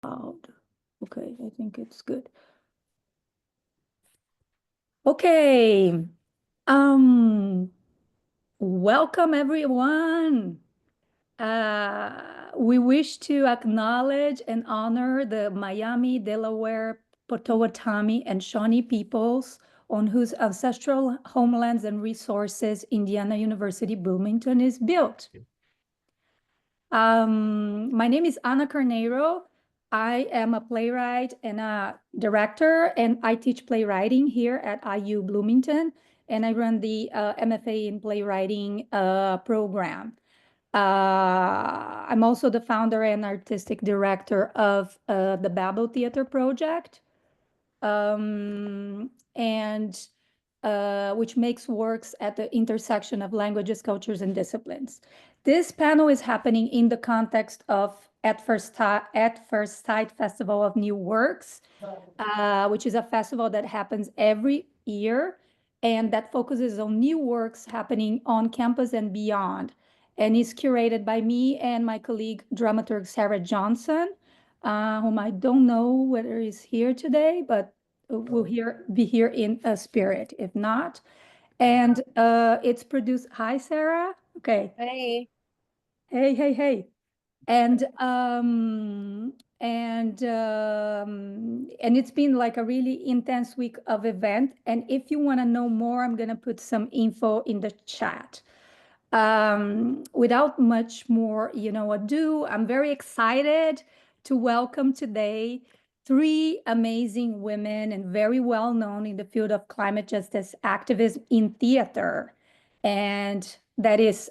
Loud. Okay, I think it's good. Okay. Um, Welcome everyone. We wish to acknowledge and honor the Miami, Delaware, Potawatomi, and Shawnee peoples on whose ancestral homelands and resources Indiana University Bloomington is built. My name is Ana Carneiro. I am a playwright and a director, and I teach playwriting here at IU Bloomington, and I run the MFA in playwriting program. I'm also the founder and artistic director of the Babel Theater Project, and which makes works at the intersection of languages, cultures, and disciplines. This panel is happening in the context of At First Sight Festival of New Works, which is a festival that happens every year and that focuses on new works happening on campus and beyond, and is curated by me and my colleague dramaturg Sarah Johnson, whom I don't know whether he's here today, but will be here in a spirit if not. And it's produced. Hi, Sarah. Okay. Hey. Hey. And it's been like a really intense week of event. And if you want to know more, I'm gonna put some info in the chat. Without much more, ado, I'm very excited to welcome today three amazing women and very well known in the field of climate justice activism in theater. And that is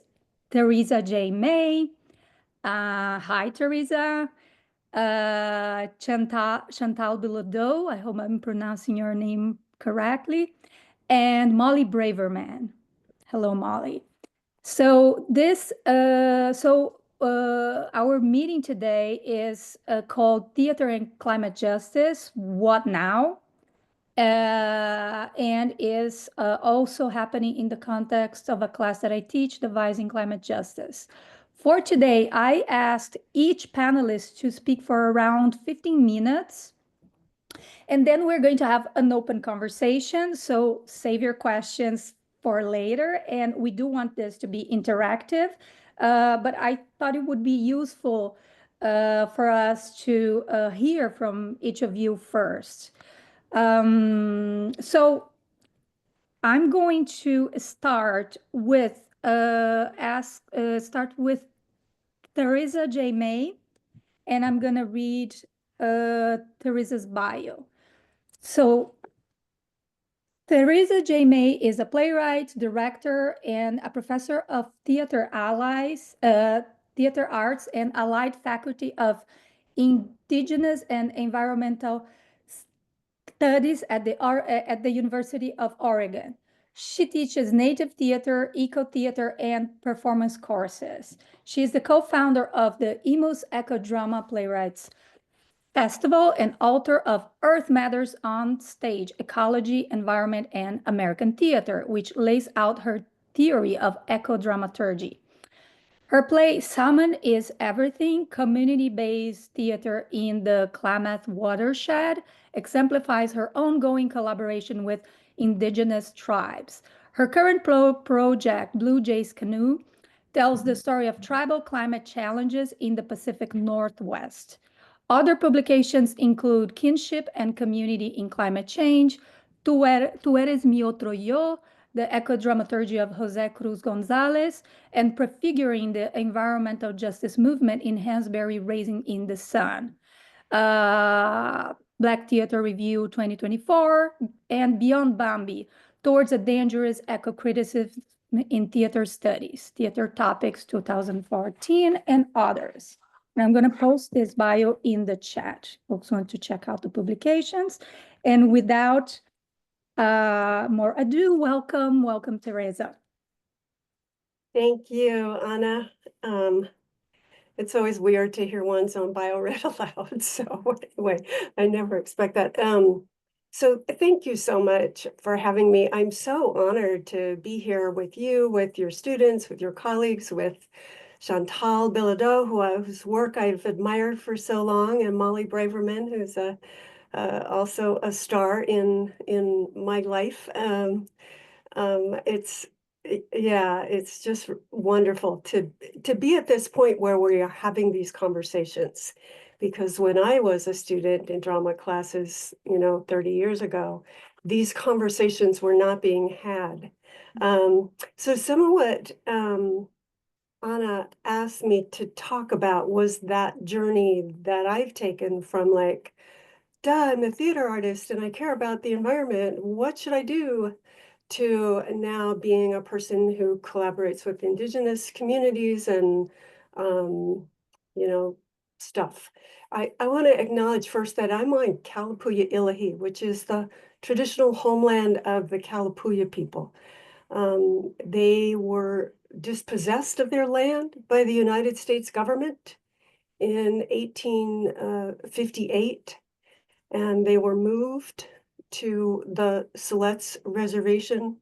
Theresa J. May. Hi, Teresa. Chantal Bilodeau. I hope I'm pronouncing your name correctly. And Molly Braverman. Hello, Molly. Our meeting today is called Theater and Climate Justice, What Now? And is also happening in the context of a class that I teach, Devising Climate Justice. For today, I asked each panelist to speak for around 15 minutes. And then we're going to have an open conversation. So save your questions for later. And we do want this to be interactive. But I thought it would be useful for us to hear from each of you first. So I'm going to start with Theresa J. May, and I'm gonna read Theresa's bio. So Theresa J. May is a playwright, director, and a professor of theater arts and allied faculty of Indigenous and Environmental Studies at the University of Oregon. She teaches native theater, eco-theater, and performance courses. She is the co-founder of the Emus Eco Drama Playwrights Festival and author of Earth Matters on Stage, Ecology, Environment, and American Theater, which lays out her theory of eco-dramaturgy. Her play, Salmon is Everything, community-based theater in the Klamath watershed, exemplifies her ongoing collaboration with indigenous tribes. Her current project, Blue Jays Canoe, tells the story of tribal climate challenges in the Pacific Northwest. Other publications include Kinship and Community in Climate Change, Tu eres mi otro yo, the eco-dramaturgy of Jose Cruz Gonzalez, and Prefiguring the Environmental Justice Movement in Hansberry Raising in the Sun. Black Theater Review 2024, and Beyond Bambi, Towards a Dangerous Eco-Criticism in Theater Studies, Theater Topics 2014, and others. And I'm going to post this bio in the chat. Folks want to check out the publications. And without more ado, welcome, Teresa. Thank you, Ana. It's always weird to hear one's own bio read aloud. So anyway, I never expect that. So thank you so much for having me. I'm so honored to be here with you, with your students, with your colleagues, with Chantal Bilodeau, whose work I've admired for so long, and Molly Braverman, who's also a star in my life. It's yeah, it's just wonderful to be at this point where we are having these conversations. Because when I was a student in drama classes, 30 years ago, these conversations were not being had. So some of what Anna asked me to talk about was that journey that I've taken from like, duh, I'm a theater artist and I care about the environment. What should I do? To now being a person who collaborates with Indigenous communities and, um, you know, stuff. I want to acknowledge first that I'm on Kalapuya Ilahi, which is the traditional homeland of the Kalapuya people. They were dispossessed of their land by the United States government in 1858, and they were moved to the Siletz Reservation.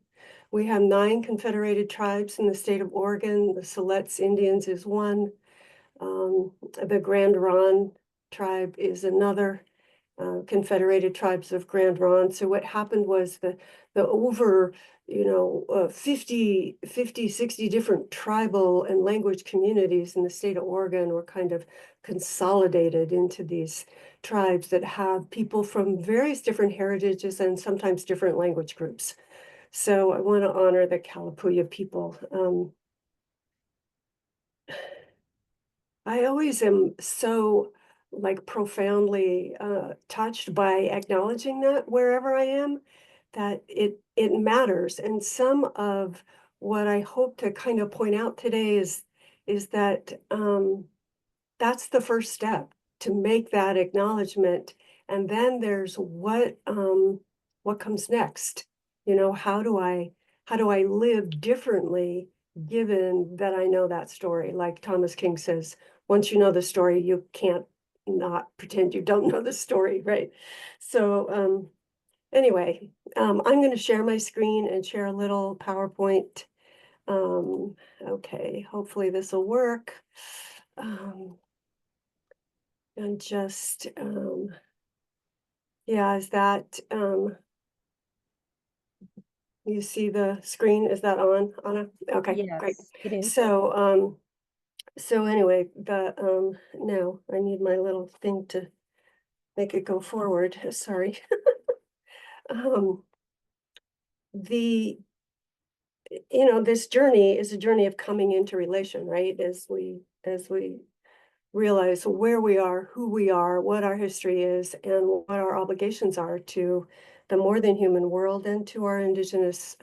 We have 9 confederated tribes in the state of Oregon. The Siletz Indians is one. The Grand Ronde tribe is another. Confederated Tribes of Grand Ronde. So what happened was the over, 50, 60 different tribal and language communities in the state of Oregon were kind of consolidated into these tribes that have people from various different heritages and sometimes different language groups. So I want to honor the Kalapuya people. I always am so like profoundly touched by acknowledging that wherever I am, that it matters. And some of what I hope to kind of point out today is that that's the first step, to make that acknowledgement. And then there's what comes next. How do I live differently given that I know that story? Like Thomas King says, once you know the story, you can't not pretend you don't know the story, right? So anyway, I'm going to share my screen and share a little PowerPoint. Okay, hopefully this will work. And just, yeah, is that, you see the screen? Is that on, Anna? Okay, great. Yes, it is. So anyway, now I need my little thing to make it go forward. Sorry. Um, the, this journey is a journey of coming into relation, right? As we realize where we are, who we are, what our history is, and what our obligations are to the more than human world and to our Indigenous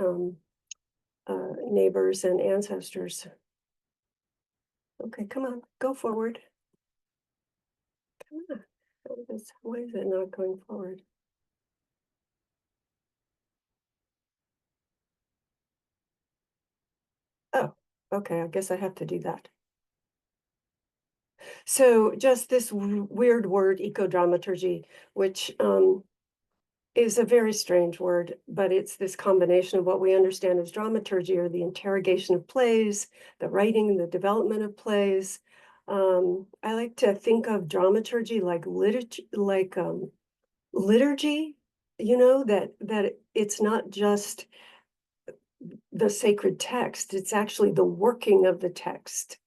neighbors and ancestors. Okay, come on, go forward. Come on. Why is it not going forward? Oh, okay, I guess I have to do that. So just this weird word, ecodramaturgy, which is a very strange word, but it's this combination of what we understand as dramaturgy, or the interrogation of plays, the writing and the development of plays. I like to think of dramaturgy like liturgy, that it's not just the sacred text, it's actually the working of the text.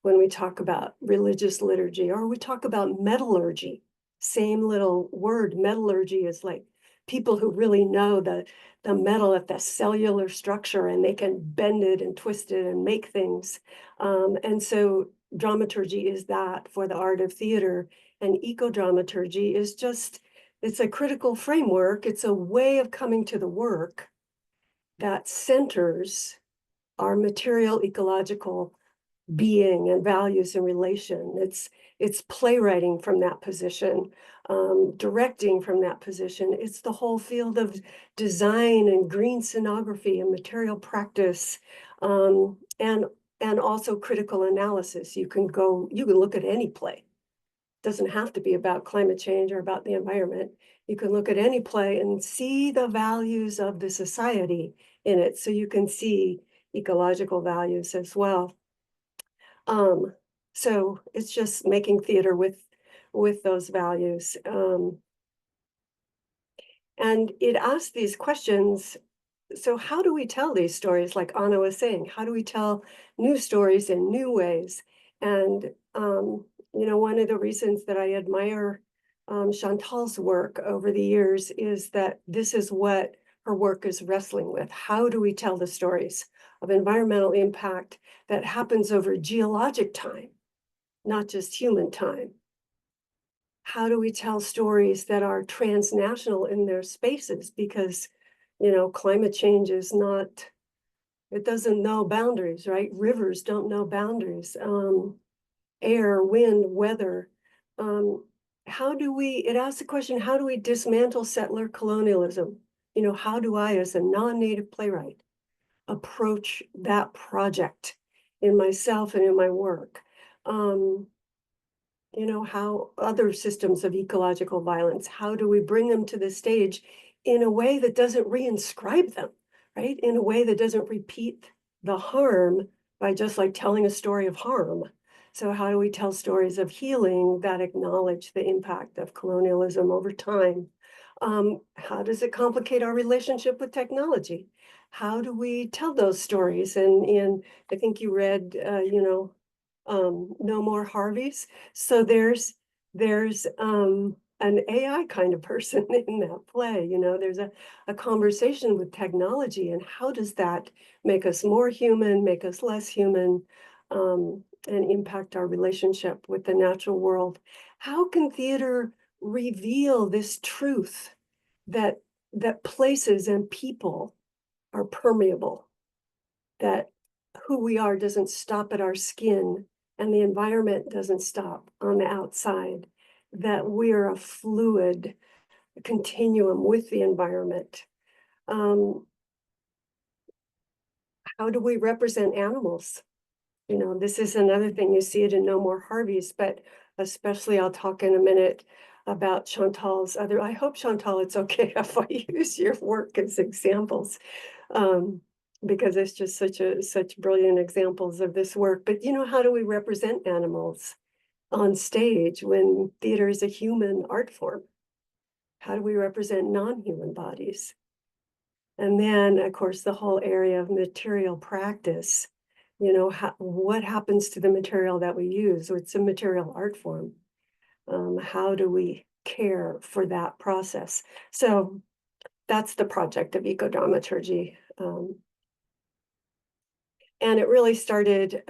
When we talk about religious liturgy, or we talk about metallurgy, same little word. Metallurgy is like people who really know the metal at the cellular structure, and they can bend it and twist it and make things. And so dramaturgy is that for the art of theater, and ecodramaturgy is just, it's a critical framework. It's a way of coming to the work that centers our material ecological being and values and relation. It's playwriting from that position, directing from that position. It's the whole field of design and green scenography and material practice, and also critical analysis. You can look at any play. It doesn't have to be about climate change or about the environment. You can look at any play and see the values of the society in it, so you can see ecological values as well. So it's just making theater with those values. And it asks these questions. So how do we tell these stories, like Anna was saying? How do we tell new stories in new ways? And one of the reasons that I admire Chantal's work over the years is that this is what her work is wrestling with. How do we tell the stories of environmental impact that happens over geologic time, not just human time? How do we tell stories that are transnational in their spaces? Because, climate change is not, it doesn't know boundaries, right? Rivers don't know boundaries. Air, wind, weather. It asks the question, how do we dismantle settler colonialism? How do I, as a non-native playwright, approach that project in myself and in my work? How other systems of ecological violence, how do we bring them to the stage in a way that doesn't reinscribe them, right? In a way that doesn't repeat the harm by just like telling a story of harm. So how do we tell stories of healing that acknowledge the impact of colonialism over time? How does it complicate our relationship with technology? How do we tell those stories? And I think you read, No More Harveys. So there's an AI kind of person in that play. There's a conversation with technology, and how does that make us more human, make us less human, and impact our relationship with the natural world? How can theater reveal this truth that places and people are permeable, that who we are doesn't stop at our skin and the environment doesn't stop on the outside, that we're a fluid continuum with the environment? Um, how do we represent animals? This is another thing, you see it in No More Harveys, but especially I'll talk in a minute about Chantal's other. I hope, Chantal, it's okay if I use your work as examples, um, because it's just such brilliant examples of this work. But how do we represent animals on stage when theater is a human art form? How do we represent non-human bodies? And then, of course, the whole area of material practice. What happens to the material that we use? It's a material art form. How do we care for that process? So that's the project of ecodramaturgy. And it really started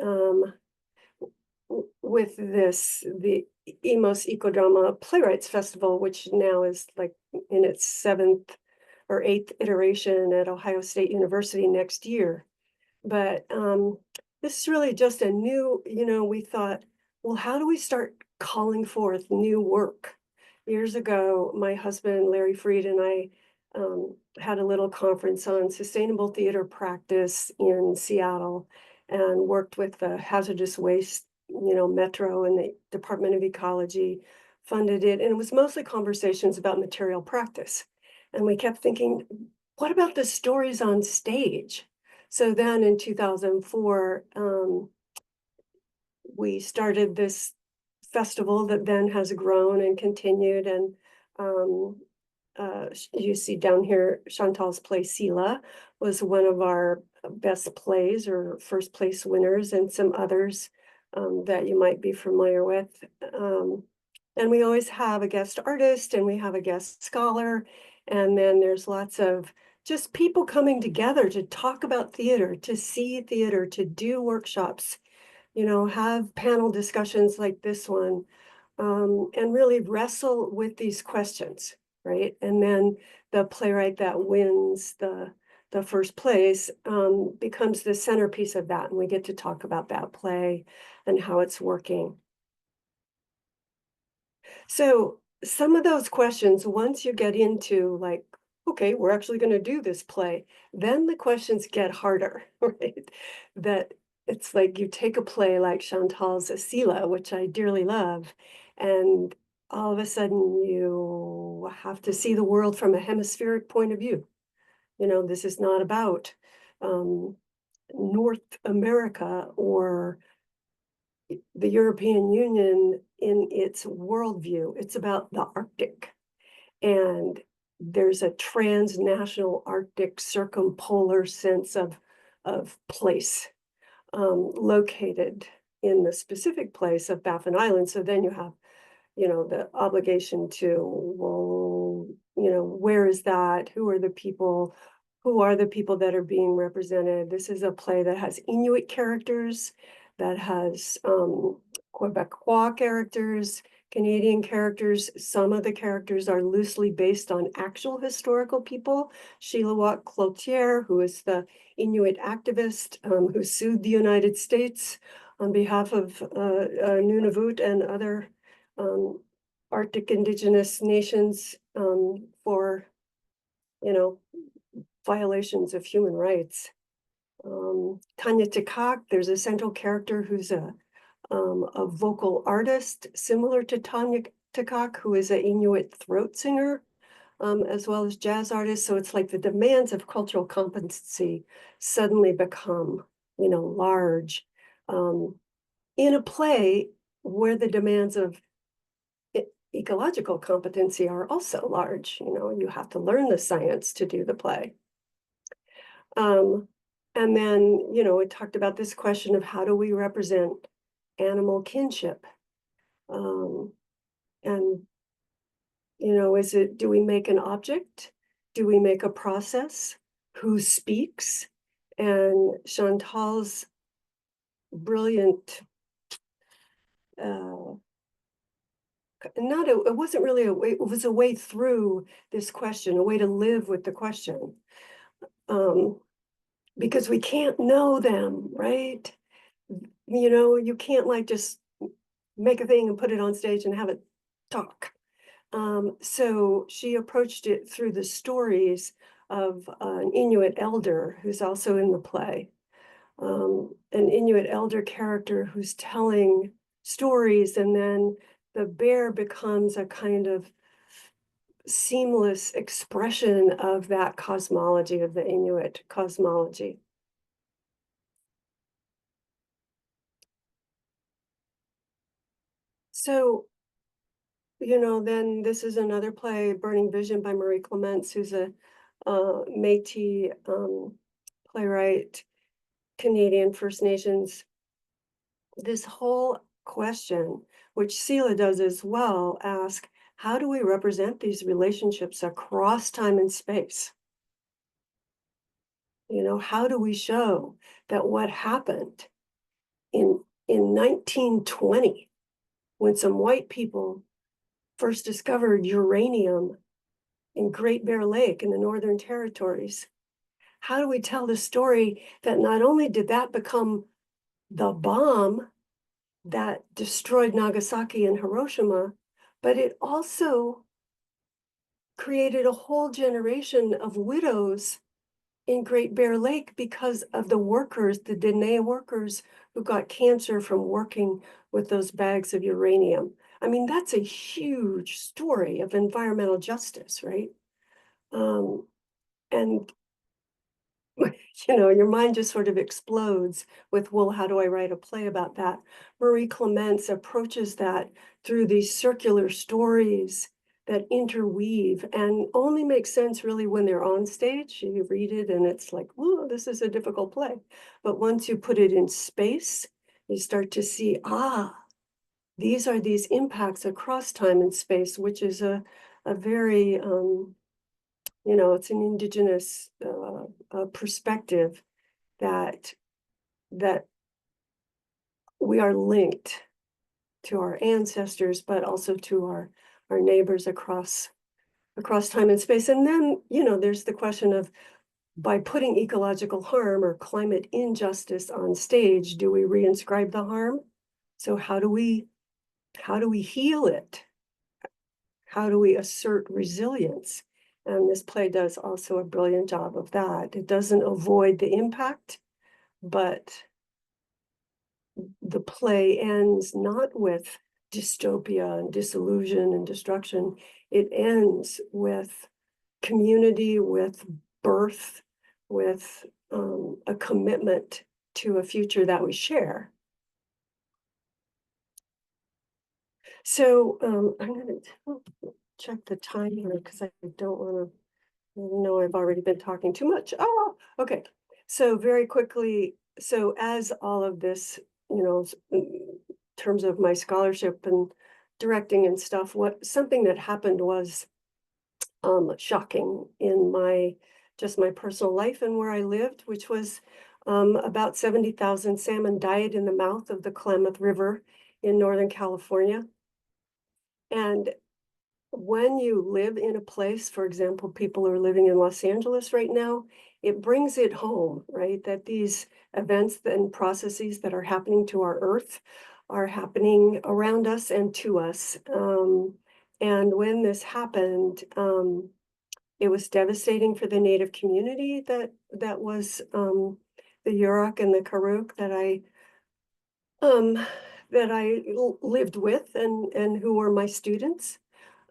with the EMOS Ecodrama Playwrights Festival, which now is like in its 7th or 8th iteration at Ohio State University next year. But this is really just a new, we thought, well, how do we start calling forth new work? Years ago, my husband, Larry Freed, and I had a little conference on sustainable theater practice in Seattle and worked with the hazardous waste, Metro and the Department of Ecology funded it. And it was mostly conversations about material practice. And we kept thinking, what about the stories on stage? So then in 2004, we started this festival that then has grown and continued. And you see down here, Chantal's play Sila was one of our best plays or first place winners, and some others that you might be familiar with. And we always have a guest artist and we have a guest scholar. And then there's lots of just people coming together to talk about theater, to see theater, to do workshops, have panel discussions like this one, and really wrestle with these questions, right? And then the playwright that wins the first place becomes the centerpiece of that, and we get to talk about that play and how it's working. So some of those questions, once you get into like, okay, we're actually going to do this play, then the questions get harder, right? That it's like you take a play like Chantal's Asila, which I dearly love, and all of a sudden you have to see the world from a hemispheric point of view. This is not about North America or the European Union in its worldview. It's about the Arctic. And there's a transnational Arctic circumpolar sense of place located in the specific place of Baffin Island. So then you have, the obligation to, well, where is that? Who are the people? Who are the people that are being represented? This is a play that has Inuit characters, that has Quebecois characters, Canadian characters. Some of the characters are loosely based on actual historical people. Shilawat Cloutier, who is the Inuit activist who sued the United States on behalf of Nunavut and other Arctic indigenous nations for, violations of human rights. Tanya Tikak, there's a central character who's a vocal artist similar to Tanya Tikak, who is an Inuit throat singer, as well as jazz artist. So it's like the demands of cultural competency suddenly become, large in a play where the demands of ecological competency are also large. You have to learn the science to do the play. And then, it talked about this question of how do we represent animal kinship? And, do we make an object? Do we make a process? Who speaks? And Chantal's brilliant, it wasn't really a way, it was a way through this question, a way to live with the question. Because we can't know them, right? You can't just make a thing and put it on stage and have it talk. So she approached it through the stories of an Inuit elder who's also in the play. An Inuit elder character who's telling stories, and then the bear becomes a kind of seamless expression of that cosmology, of the Inuit cosmology. So, then this is another play, Burning Vision by Marie Clements, who's a Métis playwright, Canadian First Nations. This whole question, which Sela does as well, ask, how do we represent these relationships across time and space? How do we show that what happened in 1920, when some white people first discovered uranium in Great Bear Lake in the Northern Territories, how do we tell the story that not only did that become the bomb that destroyed Nagasaki and Hiroshima, but it also created a whole generation of widows in Great Bear Lake because of the workers, the Dene workers who got cancer from working with those bags of uranium. I mean, that's a huge story of environmental justice, right? And your mind just sort of explodes with, well, how do I write a play about that? Marie Clements approaches that through these circular stories that interweave and only make sense really when they're on stage. You read it and it's like, oh, this is a difficult play. But once you put it in space, you start to see, these are these impacts across time and space, which is a very, it's an indigenous perspective that we are linked to our ancestors, but also to our neighbors across time and space. And then, there's the question of, by putting ecological harm or climate injustice on stage, do we reinscribe the harm? So how do we heal it? How do we assert resilience? And this play does also a brilliant job of that. It doesn't avoid the impact, but the play ends not with dystopia and disillusion and destruction. It ends with community, with birth, with a commitment to a future that we share. So I'm going to check the time here because I don't want to know I've already been talking too much. Oh, okay. So very quickly, so as all of this, in terms of my scholarship and directing and stuff, something that happened was shocking in my personal life and where I lived, which was about 70,000 salmon died in the mouth of the Klamath River in Northern California. And when you live in a place, for example, people are living in Los Angeles right now, it brings it home, right? That these events and processes that are happening to our earth are happening around us and to us. And when this happened, it was devastating for the Native community that was the Yurok and the Karuk um, that I lived with and who were my students.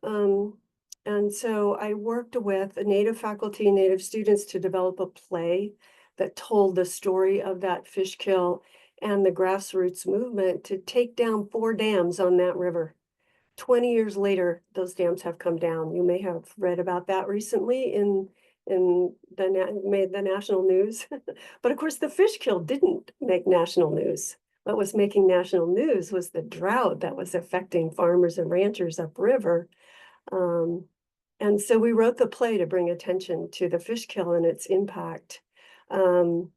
Um, and so I worked with Native faculty and Native students to develop a play that told the story of that fish kill and the grassroots movement to take down 4 dams on that river. 20 years later, those dams have come down. You may have read about that recently made the national news. But of course, the fish kill didn't make national news. What was making national news was the drought that was affecting farmers and ranchers upriver. And so we wrote the play to bring attention to the fish kill and its impact. And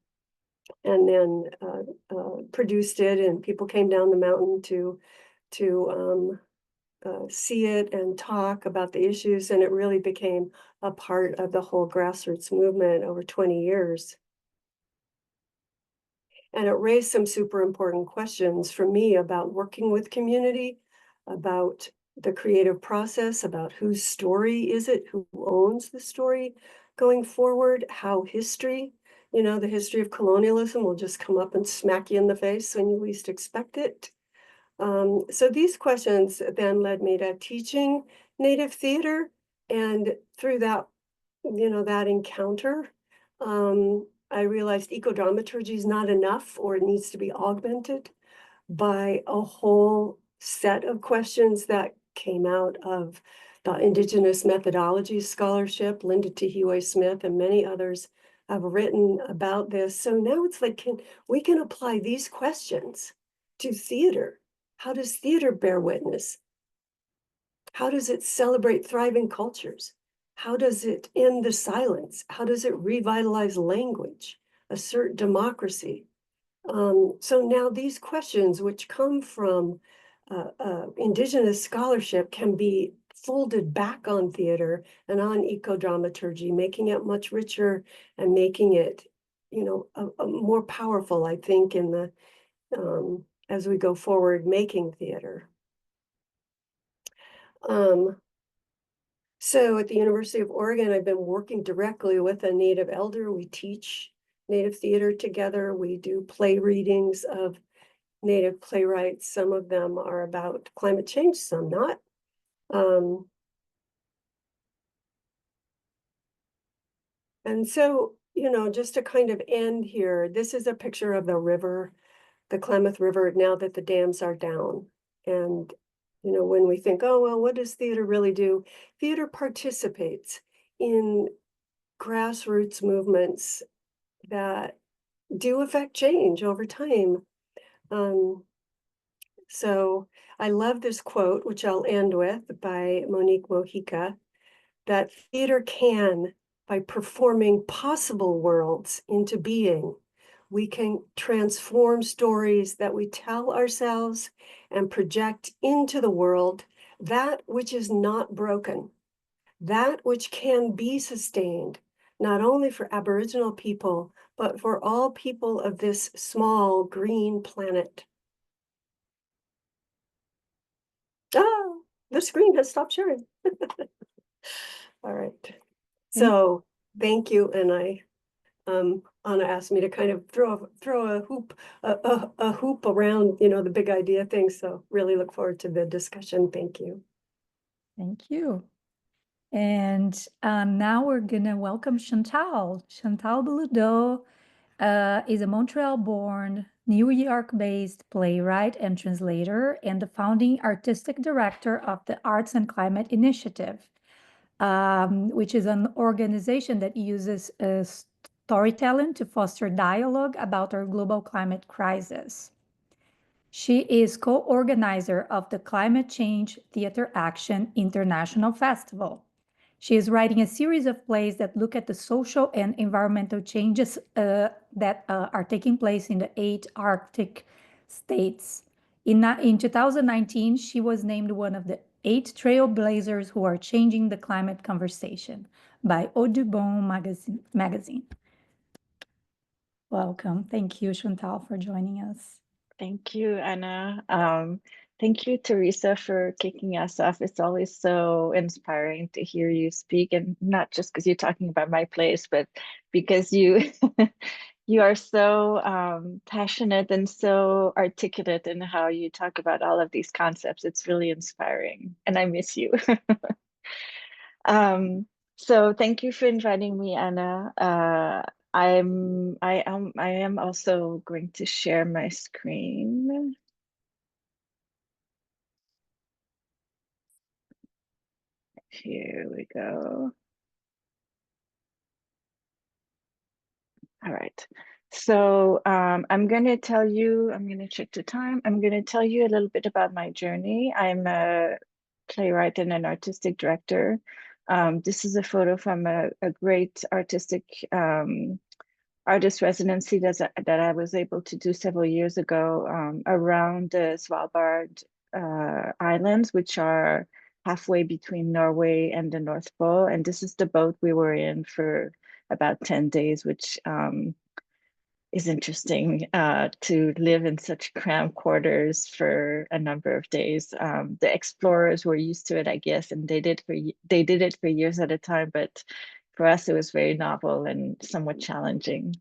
then produced it, and people came down the mountain to see it and talk about the issues, and it really became a part of the whole grassroots movement over 20 years. And it raised some super important questions for me about working with community, about the creative process, about whose story is it, who owns the story going forward, how history, the history of colonialism will just come up and smack you in the face when you least expect it. So these questions then led me to teaching Native theater, and through that encounter, I realized ecodramaturgy is not enough, or it needs to be augmented by a whole set of questions that came out of the Indigenous methodology scholarship. Linda Tehue Smith and many others have written about this. So now it's like, we can apply these questions to theater. How does theater bear witness? How does it celebrate thriving cultures? How does it end the silence? How does it revitalize language, assert democracy? So now these questions, which come from Indigenous scholarship, can be folded back on theater and on ecodramaturgy, making it much richer and making it, a more powerful, I think, in the as we go forward making theater. So at the University of Oregon, I've been working directly with a Native elder. We teach Native theater together. We do play readings of Native playwrights. Some of them are about climate change, some not. And so, just to kind of end here, this is a picture of the river, the Klamath River, now that the dams are down. And, when we think, oh, well, what does theater really do? Theater participates in grassroots movements that do affect change over time. So I love this quote, which I'll end with, by Monique Mojica, that theater can, by performing possible worlds into being, we can transform stories that we tell ourselves and project into the world that which is not broken, that which can be sustained, not only for Aboriginal people, but for all people of this small green planet. Oh, the screen has stopped sharing. All right. So thank you. And Anna asked me to kind of throw a hoop around, the big idea thing. So really look forward to the discussion. Thank you. Thank you. And now we're gonna welcome Chantal. Chantal Bilodeau is a Montreal-born New York-based playwright and translator, and the founding artistic director of the Arts and Climate Initiative, which is an organization that uses storytelling to foster dialogue about our global climate crisis. She is co-organizer of the Climate Change Theater Action International Festival. She is writing a series of plays that look at the social and environmental changes that are taking place in the 8 Arctic states. In 2019, she was named one of the 8 trailblazers who are changing the climate conversation by Audubon magazine. Welcome. Thank you, Chantal, for joining us. Thank you, Anna. Thank you, Teresa, for kicking us off. It's always so inspiring to hear you speak, and not just because you're talking about my place, but because you you are so passionate and so articulate in how you talk about all of these concepts. It's really inspiring, and I miss you. So thank you for inviting me, Anna. I am also going to share my screen. Here we go. All right. So I'm going to check the time. I'm going to tell you a little bit about my journey. I'm a playwright and an artistic director. This is a photo from a great artistic artist residency that I was able to do several years ago around the Svalbard Islands, which are halfway between Norway and the North Pole. And this is the boat we were in for about 10 days, which is interesting to live in such cramped quarters for a number of days. The explorers were used to it, I guess, and they did it for years at a time, but for us, it was very novel and somewhat challenging.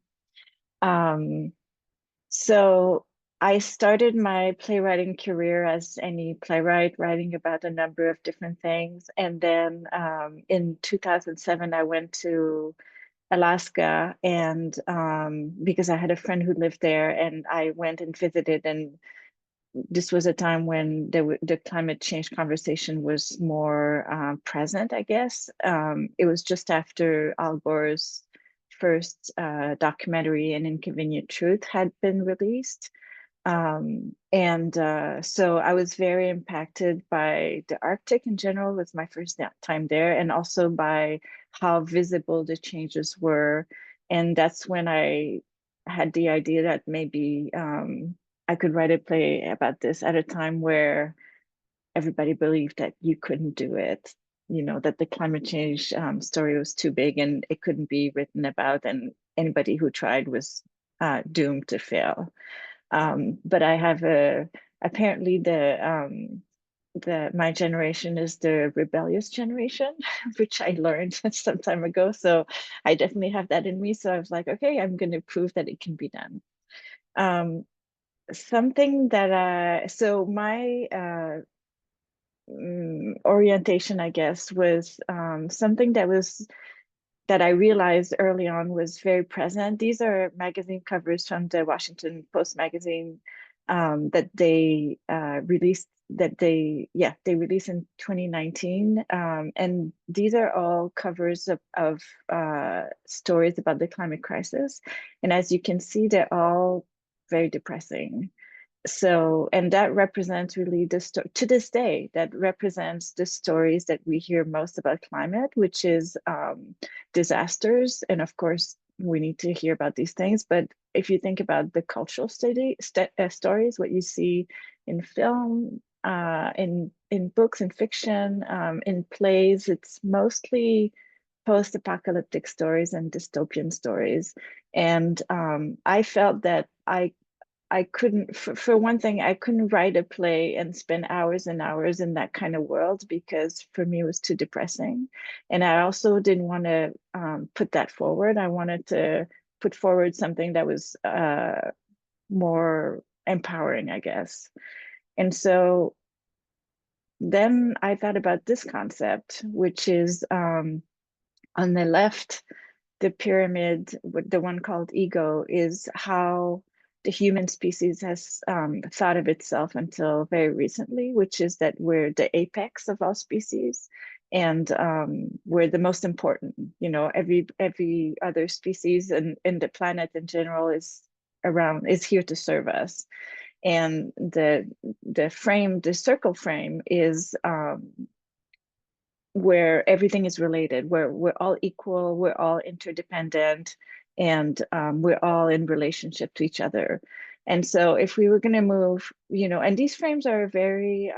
So I started my playwriting career as any playwright, writing about a number of different things. And then in 2007, I went to Alaska, and because I had a friend who lived there, and I went and visited, and this was a time when the climate change conversation was more present, I guess. It was just after Al Gore's first documentary, An Inconvenient Truth, had been released. So I was very impacted by the Arctic in general. It was my first time there, and also by how visible the changes were. And that's when I had the idea that maybe I could write a play about this at a time where everybody believed that you couldn't do it, that the climate change story was too big and it couldn't be written about, and anybody who tried was doomed to fail. But I have apparently my generation is the rebellious generation, which I learned some time ago. So I definitely have that in me. So I was like, okay, I'm going to prove that it can be done. Something that so my orientation, I guess, was something that I realized early on was very present. These are magazine covers from the Washington Post magazine that they released. They released in 2019, and these are all covers of stories about the climate crisis. And as you can see, they're all very depressing. So, and that represents really to this day, that represents the stories that we hear most about climate, which is disasters. And of course, we need to hear about these things. But if you think about the cultural stories, what you see in film, in books and fiction, in plays, it's mostly post-apocalyptic stories and dystopian stories. And I felt that I couldn't, for one thing, I couldn't write a play and spend hours and hours in that kind of world, because for me it was too depressing. And I also didn't want to put that forward. I wanted to put forward something that was more empowering, I guess. And so then I thought about this concept, which is on the left, the pyramid, the one called ego, is how the human species has thought of itself until very recently, which is that we're the apex of all species, and we're the most important. You know, every other species in the planet in general is here to serve us. And the circle frame is where everything is related, where we're all equal, we're all interdependent, and we're all in relationship to each other. And so if we were going to move, you know, and these frames are very,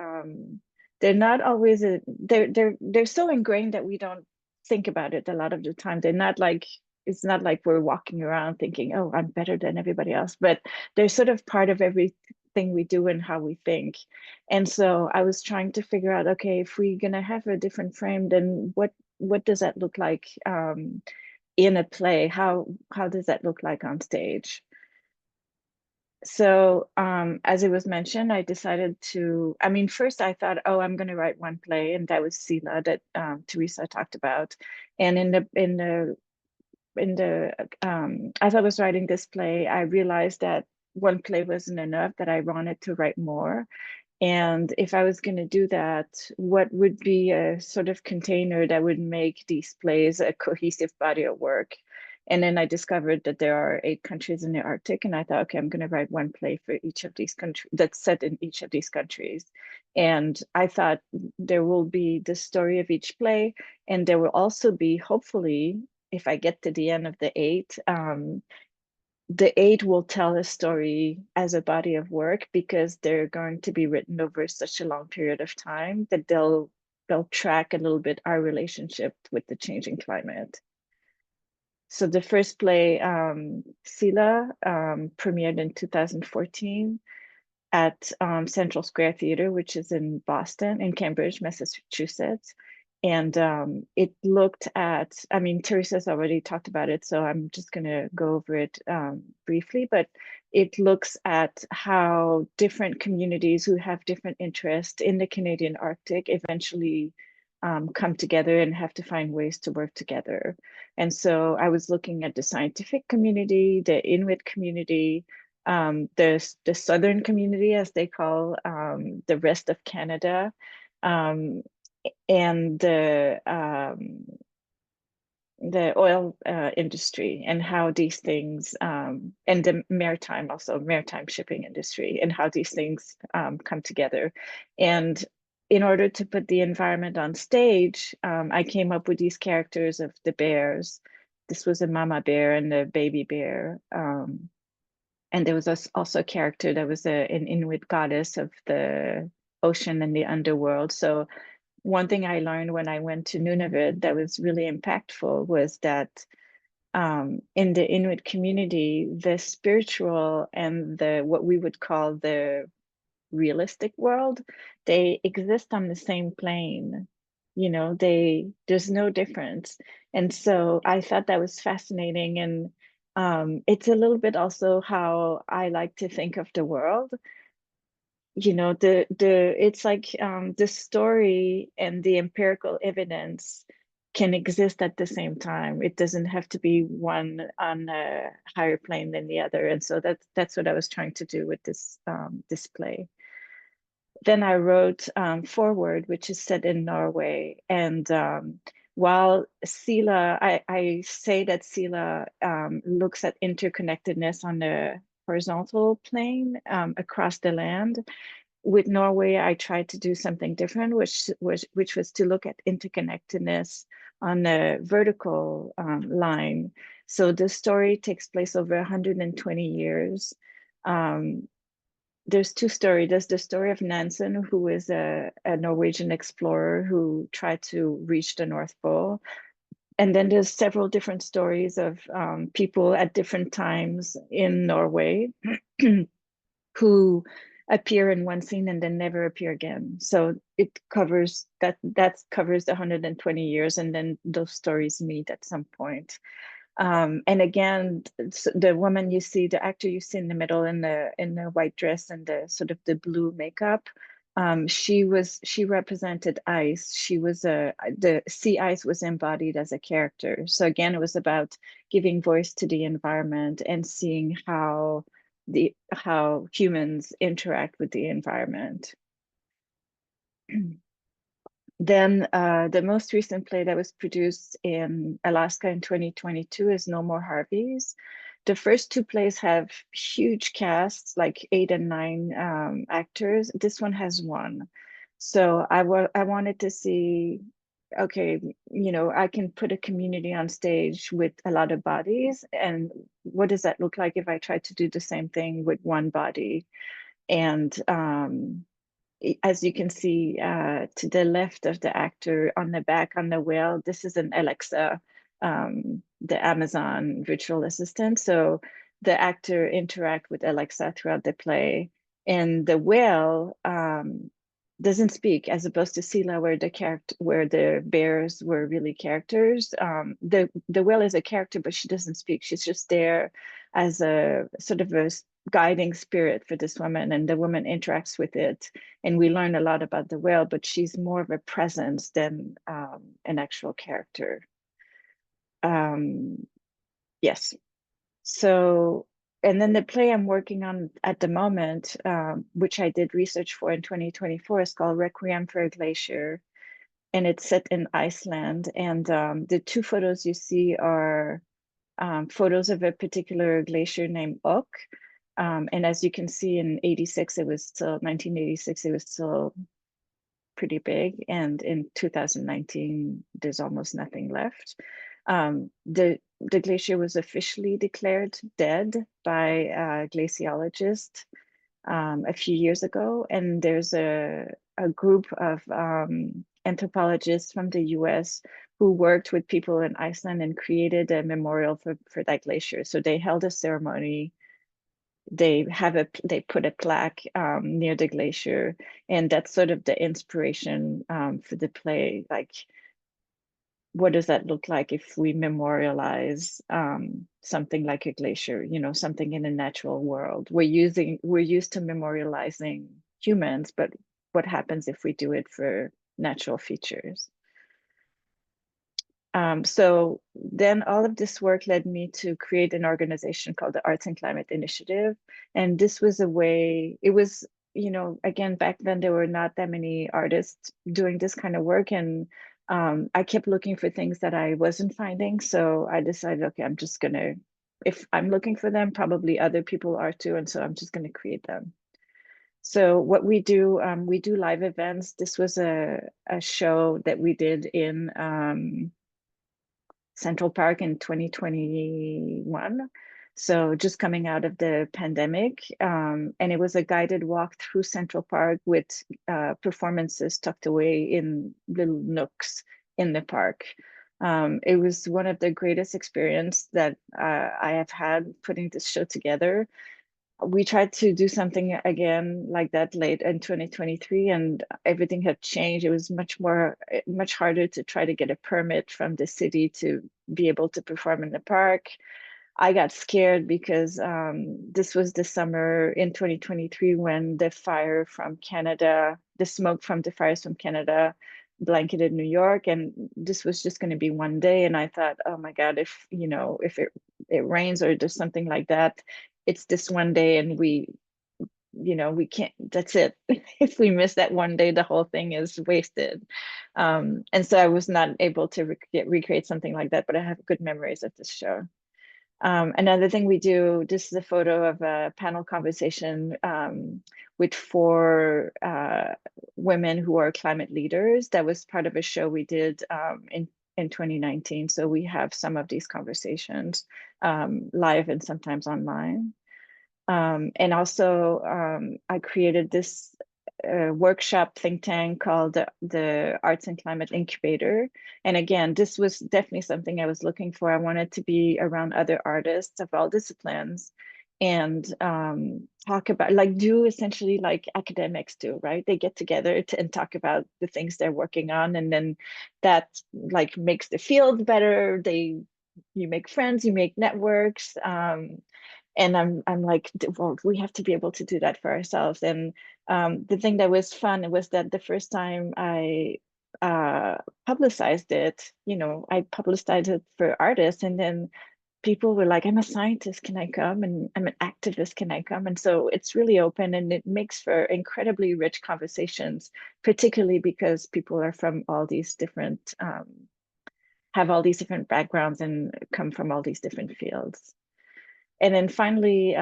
they're not always, they're so ingrained that we don't think about it a lot of the time. They're not like, it's not like we're walking around thinking, oh, I'm better than everybody else, but they're sort of part of everything we do and how we think. And so I was trying to figure out, okay, if we're gonna have a different frame, then what does that look like in a play? How does that look like on stage? So as it was mentioned, I decided to, I mean, first I thought, oh, I'm gonna write one play, and that was Sila that Theresa talked about. And as I was writing this play, I realized that one play wasn't enough, that I wanted to write more. And if I was going to do that, what would be a sort of container that would make these plays a cohesive body of work? And then I discovered that there are 8 countries in the Arctic, and I thought, okay, I'm going to write one play for each of these countries that's set in each of these countries. And I thought there will be the story of each play, and there will also be, hopefully, if I get to the end of the 8, the 8 will tell a story as a body of work, because they're going to be written over such a long period of time that they'll track a little bit our relationship with the changing climate. So the first play, Sila, premiered in 2014 at Central Square Theater, which is in Boston, in Cambridge, Massachusetts. And it looked at, I mean, Teresa's already talked about it, so I'm just going to go over it briefly, but it looks at how different communities who have different interests in the Canadian Arctic eventually come together and have to find ways to work together. And so I was looking at the scientific community, the Inuit community, the southern community, as they call the rest of Canada, and the oil industry, and how these things, and the maritime shipping industry, and how these things come together. And in order to put the environment on stage, I came up with these characters of the bears. This was a mama bear and a baby bear. And there was also a character that was an Inuit goddess of the ocean and the underworld. So one thing I learned when I went to Nunavut that was really impactful was that in the Inuit community, the spiritual and the what we would call the realistic world, they exist on the same plane. You know, there's no difference. And so I thought that was fascinating. And it's a little bit also how I like to think of the world. You know, it's like the story and the empirical evidence can exist at the same time. It doesn't have to be one on a higher plane than the other. And so that's what I was trying to do with this play. Then I wrote Forward, which is set in Norway. And while Sila, I say that Sila looks at interconnectedness on the horizontal plane across the land. With Norway, I tried to do something different, which was to look at interconnectedness on a vertical line. So the story takes place over 120 years. There's 2 stories. There's the story of Nansen, who is a Norwegian explorer who tried to reach the North Pole. And then there's several different stories of people at different times in Norway who appear in one scene and then never appear again. So it covers that covers the 120 years, and then those stories meet at some point. And again, the woman you see, the actor you see in the middle in the white dress and the sort of the blue makeup, she represented ice. She was the sea ice was embodied as a character. So again, it was about giving voice to the environment and seeing how how humans interact with the environment. Then the most recent play that was produced in Alaska in 2022 is No More Harveys. The first two plays have huge casts, like 8 and 9 actors. This one has 1. So I wanted to see, okay, you know, I can put a community on stage with a lot of bodies, and what does that look like if I try to do the same thing with one body? And as you can see to the left of the actor on the back on the whale, this is an Alexa, the Amazon virtual assistant. So the actor interact with Alexa throughout the play, and the whale doesn't speak, as opposed to Sila, where the bears were really characters. The whale is a character, but she doesn't speak. She's just there as a sort of a guiding spirit for this woman, and the woman interacts with it, and we learn a lot about the whale, but she's more of a presence than an actual character. Yes. So, and then the play I'm working on at the moment, which I did research for in 2024, is called Requiem for a Glacier, and it's set in Iceland. And the 2 photos you see are photos of a particular glacier named Ok. And as you can see, in 1986, it was still pretty big. And in 2019, there's almost nothing left. The glacier was officially declared dead by a glaciologist a few years ago. And there's a group of anthropologists from the US who worked with people in Iceland and created a memorial for that glacier. So they held a ceremony. They put a plaque near the glacier, and that's sort of the inspiration for the play. Like, what does that look like if we memorialize something like a glacier, you know, something in a natural world? We're used to memorializing humans, but what happens if we do it for natural features? So then all of this work led me to create an organization called the Arts and Climate Initiative. And this was a way, it was, you know, again, back then there were not that many artists doing this kind of work. And I kept looking for things that I wasn't finding. So I decided, okay, I'm just gonna, if I'm looking for them, probably other people are too. And so I'm just gonna create them. So what we do live events. This was a show that we did in Central Park in 2021. So just coming out of the pandemic, and it was a guided walk through Central Park with performances tucked away in little nooks in the park. It was one of the greatest experiences that I have had putting this show together. We tried to do something again like that late in 2023, and everything had changed. It was much harder to try to get a permit from the city to be able to perform in the park. I got scared because this was the summer in 2023 when the fire from Canada, the smoke from the fires from Canada blanketed New York, and this was just going to be one day. And I thought, oh my God, if it rains or there's something like that, it's this one day, and we can't, that's it. If we miss that one day, the whole thing is wasted. And so I was not able to recreate something like that, but I have good memories of this show. Another thing we do, this is a photo of a panel conversation with 4 women who are climate leaders. That was part of a show we did in 2019. So we have some of these conversations live and sometimes online. And also I created this workshop think tank called the Arts and Climate Incubator. And again, this was definitely something I was looking for. I wanted to be around other artists of all disciplines and talk about, like, do essentially like academics do, right? They get together and talk about the things they're working on, and then that like makes the field better. You make friends, you make networks. And I'm like, well, we have to be able to do that for ourselves. And the thing that was fun was that the first time I publicized it, I publicized it for artists, and then people were like, I'm a scientist, can I come? And I'm an activist, can I come? And so it's really open, and it makes for incredibly rich conversations, particularly because people are from all these different, have all these different backgrounds and come from all these different fields. And then finally,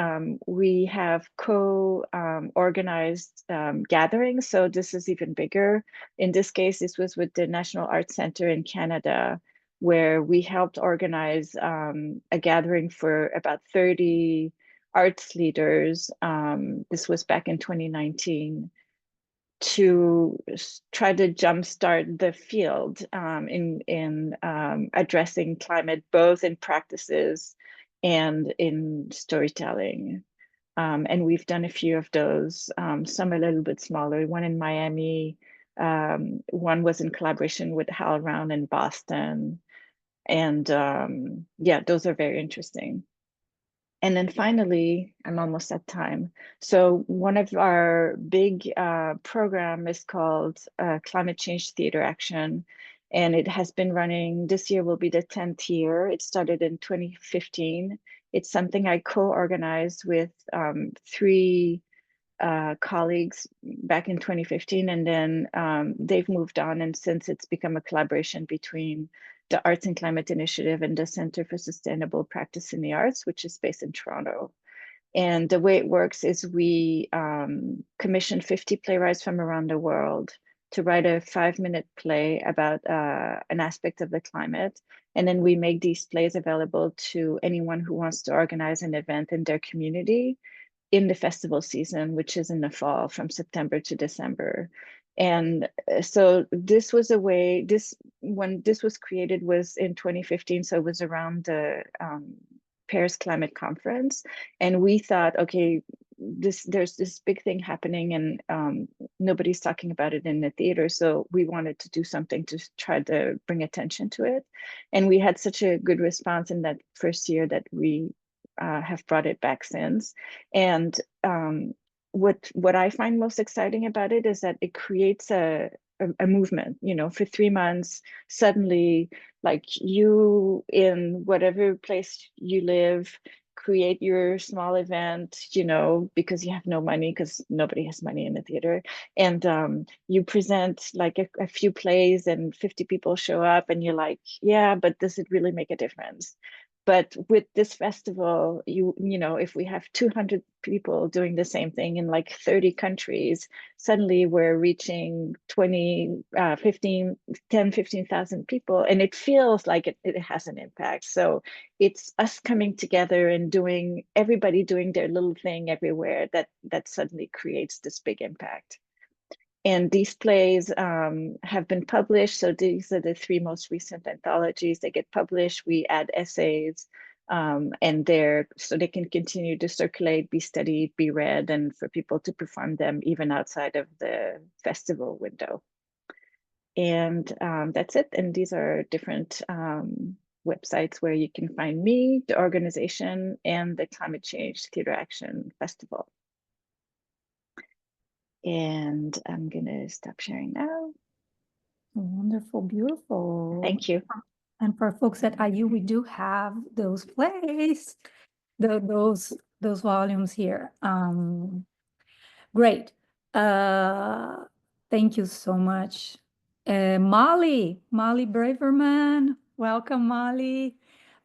we have co-organized gatherings. So this is even bigger. In this case, this was with the National Arts Center in Canada, where we helped organize a gathering for about 30 arts leaders. This was back in 2019, to try to jumpstart the field in addressing climate, both in practices and in storytelling. And we've done a few of those, some a little bit smaller, one in Miami, one was in collaboration with HowlRound in Boston. And yeah, those are very interesting. And then finally, I'm almost at time. So one of our big program is called Climate Change Theater Action. And it has been running, this year will be the 10th year. It started in 2015. It's something I co-organized with 3 colleagues back in 2015, and then they've moved on, and since it's become a collaboration between the Arts and Climate Initiative and the Center for Sustainable Practice in the Arts, which is based in Toronto. And the way it works is we commission 50 playwrights from around the world to write a 5-minute play about an aspect of the climate. And then we make these plays available to anyone who wants to organize an event in their community in the festival season, which is in the fall from September to December. And so this was a way, when this was created was in 2015, so it was around the Paris Climate Conference. And we thought, okay, there's this big thing happening, and nobody's talking about it in the theater. So we wanted to do something to try to bring attention to it. And we had such a good response in that first year that we have brought it back since. And what I find most exciting about it is that it creates a movement. You know, for 3 months, suddenly, like, you in whatever place you live, create your small event, you know, because you have no money, because nobody has money in the theater, and you present like a few plays and 50 people show up, and you're like, yeah, but does it really make a difference? But with this festival, you know, if we have 200 people doing the same thing in like 30 countries, suddenly we're reaching 10, 15,000 people, and it feels like it has an impact. So it's us coming together and everybody doing their little thing everywhere that suddenly creates this big impact. And these plays have been published. So these are the 3 most recent anthologies. They get published. We add essays, and so they can continue to circulate, be studied, be read, and for people to perform them even outside of the festival window. And that's it. And these are different websites where you can find me, the organization, and the Climate Change Theater Action Festival. And I'm gonna stop sharing now. Wonderful, beautiful. Thank you. And for folks at IU, we do have those plays, those volumes here. Great. Thank you so much. Molly Braverman. Welcome, Molly.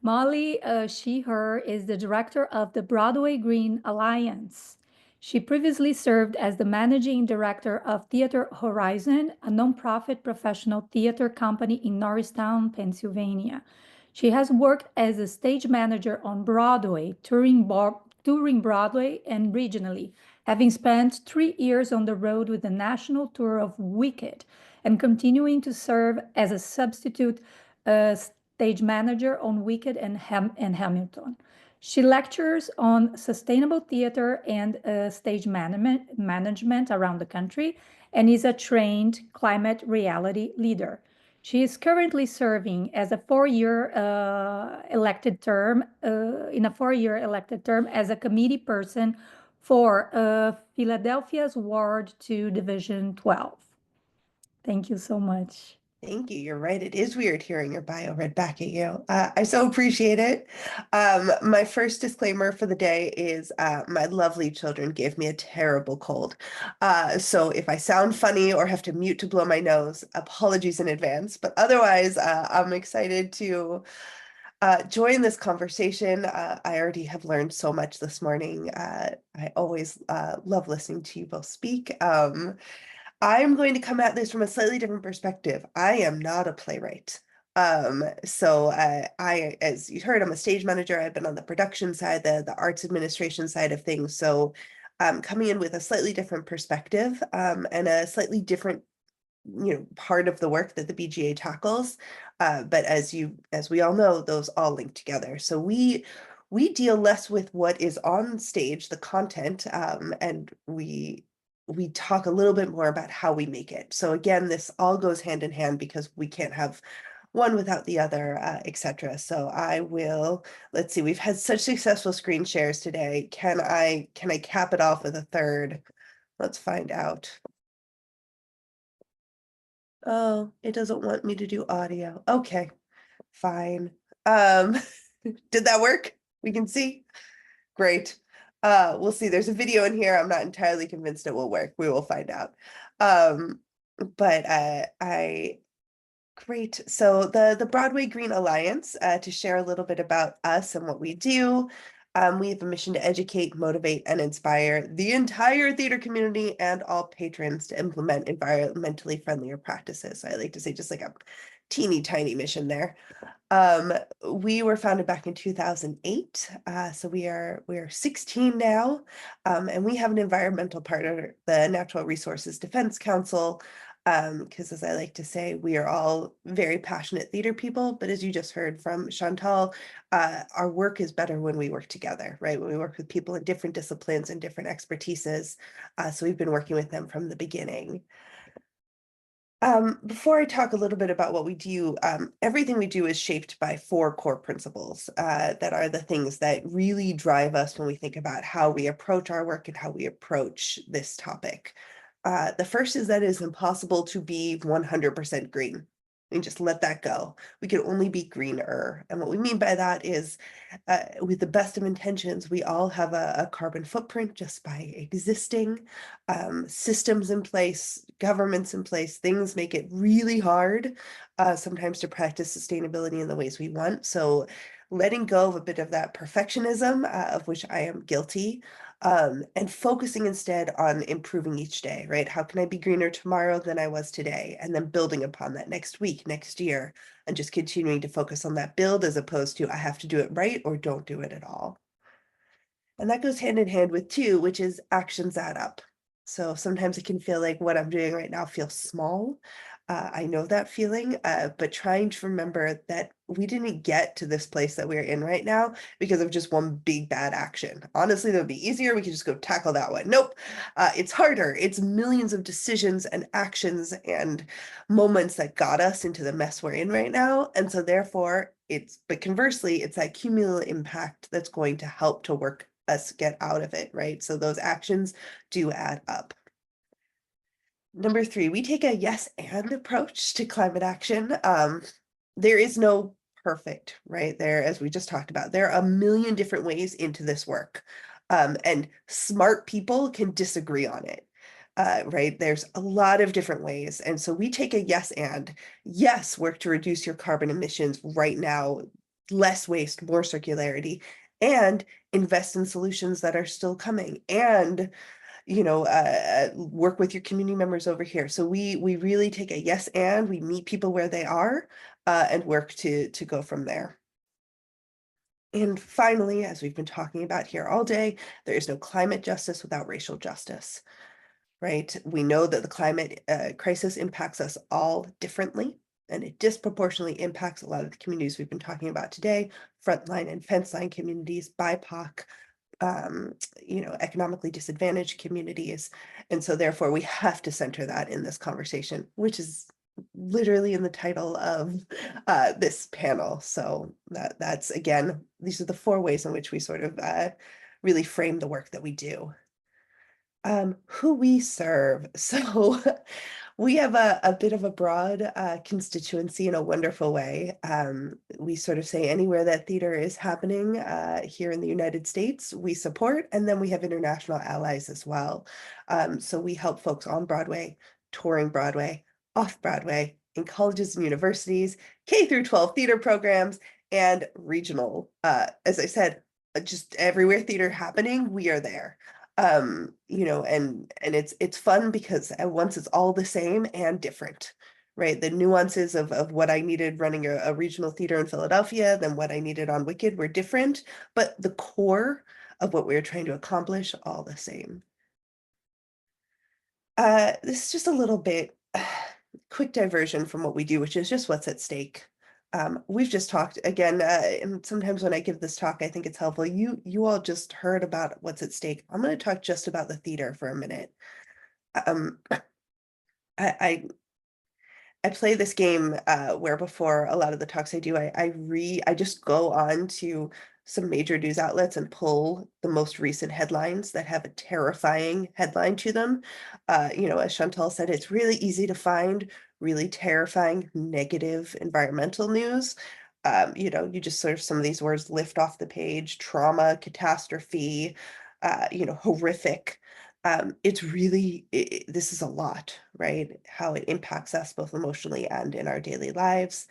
Molly, she, her, is the director of the Broadway Green Alliance. She previously served as the managing director of Theater Horizon, a nonprofit professional theater company in Norristown, Pennsylvania. She has worked as a stage manager on Broadway, touring Broadway and regionally, having spent 3 years on the road with the national tour of Wicked, and continuing to serve as a substitute stage manager on Wicked and Hamilton. She lectures on sustainable theater and stage management around the country, and is a trained climate reality leader. She is currently serving as a 4-year elected term as a committee person for Philadelphia's Ward 2 Division 12. Thank you so much. Thank you. You're right. It is weird hearing your bio read back at you. I so appreciate it. My first disclaimer for the day is my lovely children gave me a terrible cold. So if I sound funny or have to mute to blow my nose, apologies in advance. But otherwise, I'm excited to join this conversation. I already have learned so much this morning. I always love listening to you both speak. I'm going to come at this from a slightly different perspective. I am not a playwright. So as you heard, I'm a stage manager. I've been on the production side, the arts administration side of things. So coming in with a slightly different perspective and a slightly different part of the work that the BGA tackles. But as we all know, those all link together. So we deal less with what is on stage, the content, and we talk a little bit more about how we make it. So again, this all goes hand in hand because we can't have one without the other, etc. So let's see, we've had such successful screen shares today. Can I cap it off with a third? Let's find out. Oh, it doesn't want me to do audio. Okay, fine. Did that work? We can see? Great. We'll see. There's a video in here. I'm not entirely convinced it will work. We will find out. But great. So the Broadway Green Alliance, to share a little bit about us and what we do. We have a mission to educate, motivate, and inspire the entire theater community and all patrons to implement environmentally friendlier practices. I like to say just like a teeny tiny mission there. We were founded back in 2008, so we are 16 now, and we have an environmental partner, the Natural Resources Defense Council, because as I like to say, we are all very passionate theater people, but as you just heard from Chantal, our work is better when we work together, right? When we work with people in different disciplines and different expertises, so we've been working with them from the beginning. Before I talk a little bit about what we do, everything we do is shaped by 4 core principles that are the things that really drive us when we think about how we approach our work and how we approach this topic. The first is that it is impossible to be 100% green. And just let that go. We can only be greener. And what we mean by that is with the best of intentions, we all have a carbon footprint just by existing. Systems in place, governments in place, things make it really hard sometimes to practice sustainability in the ways we want. So letting go of a bit of that perfectionism, of which I am guilty, and focusing instead on improving each day, right? How can I be greener tomorrow than I was today? And then building upon that next week, next year, and just continuing to focus on that build as opposed to I have to do it right or don't do it at all. And that goes hand in hand with 2, which is actions add up. So sometimes it can feel like what I'm doing right now feels small. I know that feeling, but trying to remember that we didn't get to this place that we're in right now because of just one big bad action. Honestly, that would be easier. We could just go tackle that one. Nope, it's harder. It's millions of decisions and actions and moments that got us into the mess we're in right now. And so therefore, but conversely, it's that cumulative impact that's going to help to work us get out of it, right? So those actions do add up. Number 3, we take a yes and approach to climate action. There is no perfect, right? As we just talked about, there are a million different ways into this work. And smart people can disagree on it. Right? There's a lot of different ways. And so we take a yes, work to reduce your carbon emissions right now, less waste, more circularity, and invest in solutions that are still coming, and work with your community members over here. So we really take a yes, and we meet people where they are and work to go from there. And finally, as we've been talking about here all day, there is no climate justice without racial justice, right? We know that the climate crisis impacts us all differently, and it disproportionately impacts a lot of the communities we've been talking about today, frontline and fence line communities, BIPOC, economically disadvantaged communities. And so therefore we have to center that in this conversation, which is literally in the title of this panel. So that's, again, these are the 4 ways in which we sort of really frame the work that we do. Who we serve. So We have a bit of a broad constituency in a wonderful way. We sort of say anywhere that theater is happening here in the United States, we support, and then we have international allies as well. So we help folks on Broadway, touring Broadway, off Broadway, in colleges and universities, K through 12 theater programs, and regional. As I said, just everywhere theater happening, we are there. You know, and it's fun because at once it's all the same and different, right? The nuances of what I needed running a regional theater in Philadelphia than what I needed on Wicked were different, but the core of what we were trying to accomplish, all the same. This is just a little bit quick diversion from what we do, which is just what's at stake. We've just talked again, and sometimes when I give this talk, I think it's helpful. You all just heard about what's at stake. I'm going to talk just about the theater for a minute. I play this game where before a lot of the talks I do, I just go on to some major news outlets and pull the most recent headlines that have a terrifying headline to them. You know, as Chantal said, it's really easy to find really terrifying negative environmental news. You know, you just sort of some of these words lift off the page: trauma, catastrophe, you know, horrific. It's really, this is a lot, right? How it impacts us both emotionally and in our daily lives.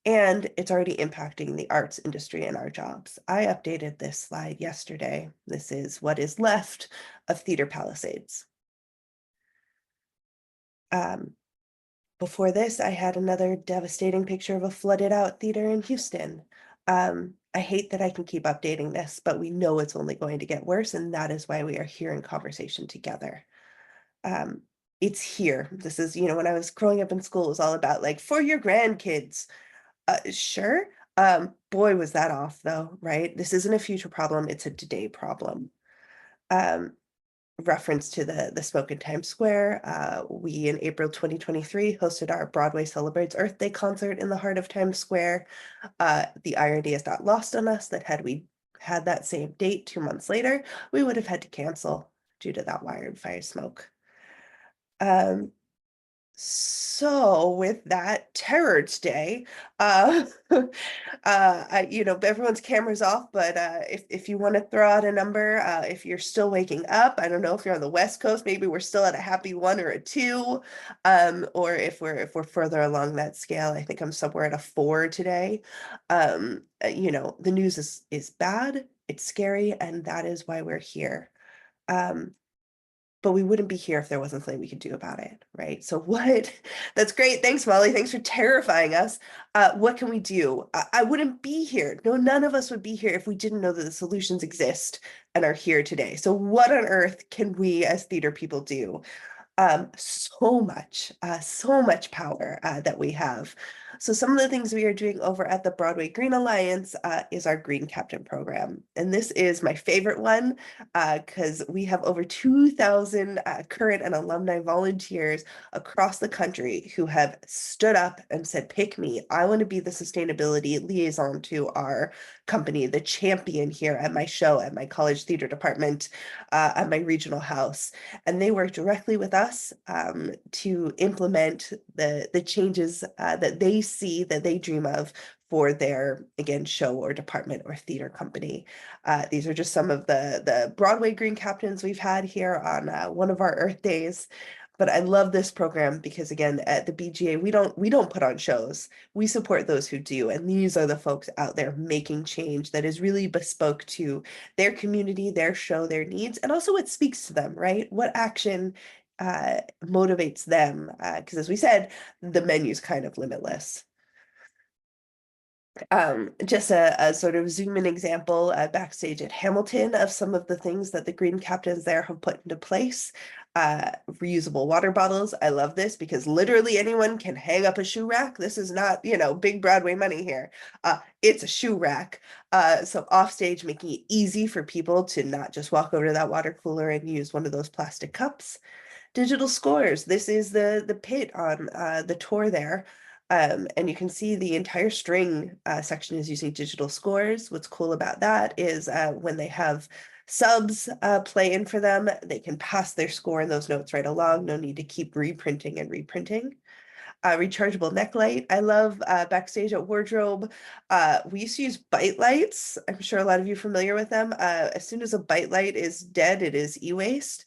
And it's already impacting the arts industry and our jobs. I updated this slide yesterday. This is what is left of Theater Palisades. Before this, I had another devastating picture of a flooded out theater in Houston. I hate that I can keep updating this, but we know it's only going to get worse, and that is why we are here in conversation together. It's here. This is, you know, when I was growing up in school, it was all about like, for your grandkids. Sure. Boy, was that off though, right? This isn't a future problem, it's a today problem. Reference to the Smoke in Times Square. We in April 2023 hosted our Broadway Celebrates Earth Day concert in the heart of Times Square. The irony is not lost on us that had we had that same date 2 months later, we would have had to cancel due to that wildfire smoke. So with that terror today, you know, everyone's camera's off, but if you want to throw out a number, if you're still waking up, I don't know if you're on the West Coast, maybe we're still at a happy 1 or a 2, or if we're further along that scale, I think I'm somewhere at a 4 today. You know, the news is bad, it's scary, and that is why we're here. But we wouldn't be here if there wasn't something we could do about it, right? So what, that's great. Thanks, Molly. Thanks for terrifying us. What can we do? I wouldn't be here. No, none of us would be here if we didn't know that the solutions exist and are here today. So what on earth can we as theater people do? So much power that we have. So some of the things we are doing over at the Broadway Green Alliance is our Green Captain program. And this is my favorite one because we have over 2,000 current and alumni volunteers across the country who have stood up and said, pick me. I want to be the sustainability liaison to our company, the champion here at my show, at my college theater department, at my regional house. And they work directly with us to implement the changes that they see, that they dream of for their, again, show or department or theater company. These are just some of the Broadway Green Captains we've had here on one of our Earth Days. But I love this program because, again, at the BGA, we don't put on shows. We support those who do. And these are the folks out there making change that is really bespoke to their community, their show, their needs, and also what speaks to them, right? What action motivates them? Because as we said, the menu's kind of limitless. Just a sort of zoom in example backstage at Hamilton of some of the things that the Green Captains there have put into place. Reusable water bottles. I love this because literally anyone can hang up a shoe rack. This is not, you know, big Broadway money here. It's a shoe rack. So offstage, making it easy for people to not just walk over to that water cooler and use one of those plastic cups. Digital scores. This is the pit on the tour there. And you can see the entire string section is using digital scores. What's cool about that is when they have subs play in for them. They can pass their score in those notes right along. No need to keep reprinting and reprinting. Rechargeable neck light. I love backstage at Wardrobe. We used to use bite lights. I'm sure a lot of you are familiar with them. As soon as a bite light is dead, it is e-waste.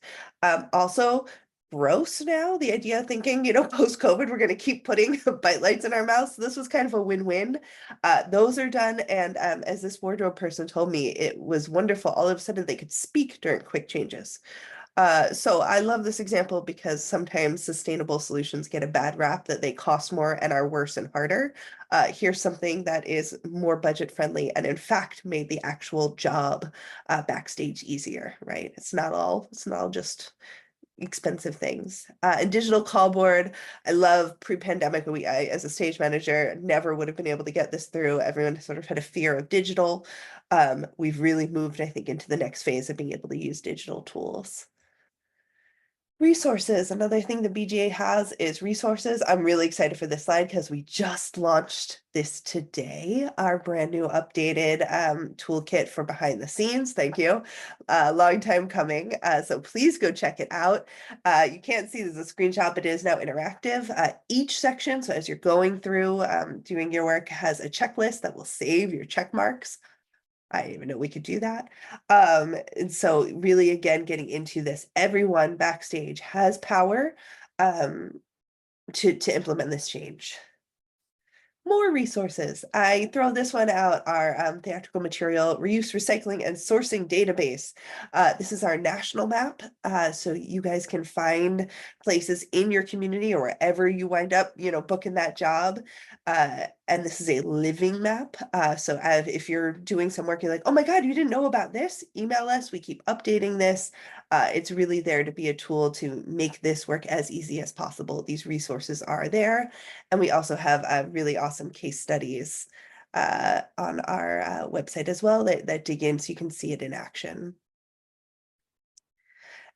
Also, gross now, the idea of thinking, post-COVID, we're going to keep putting bite lights in our mouths. So this was kind of a win-win. Those are done. And as this wardrobe person told me, it was wonderful. All of a sudden, they could speak during quick changes. So I love this example because sometimes sustainable solutions get a bad rap that they cost more and are worse and harder. Here's something that is more budget friendly and in fact made the actual job backstage easier, right? It's not all just expensive things. And digital call board, I love pre-pandemic. I, as a stage manager, never would have been able to get this through. Everyone sort of had a fear of digital. We've really moved, I think, into the next phase of being able to use digital tools. Resources, another thing the BGA has is resources. I'm really excited for this slide because we just launched this today, our brand new updated toolkit for behind the scenes. Thank you. Long time coming. So please go check it out. You can't see there's a screenshot, but it is now interactive. Each section, so as you're going through doing your work, has a checklist that will save your check marks. I didn't even know we could do that. And so really, again, getting into this, everyone backstage has power to implement this change. More resources. I throw this one out, our theatrical material reuse, recycling, and sourcing database. This is our national map, so you guys can find places in your community or wherever you wind up, booking that job. And this is a living map. So if you're doing some work, you're like, oh my God, you didn't know about this? Email us. We keep updating this. It's really there to be a tool to make this work as easy as possible. These resources are there. And we also have really awesome case studies on our website as well that dig in so you can see it in action.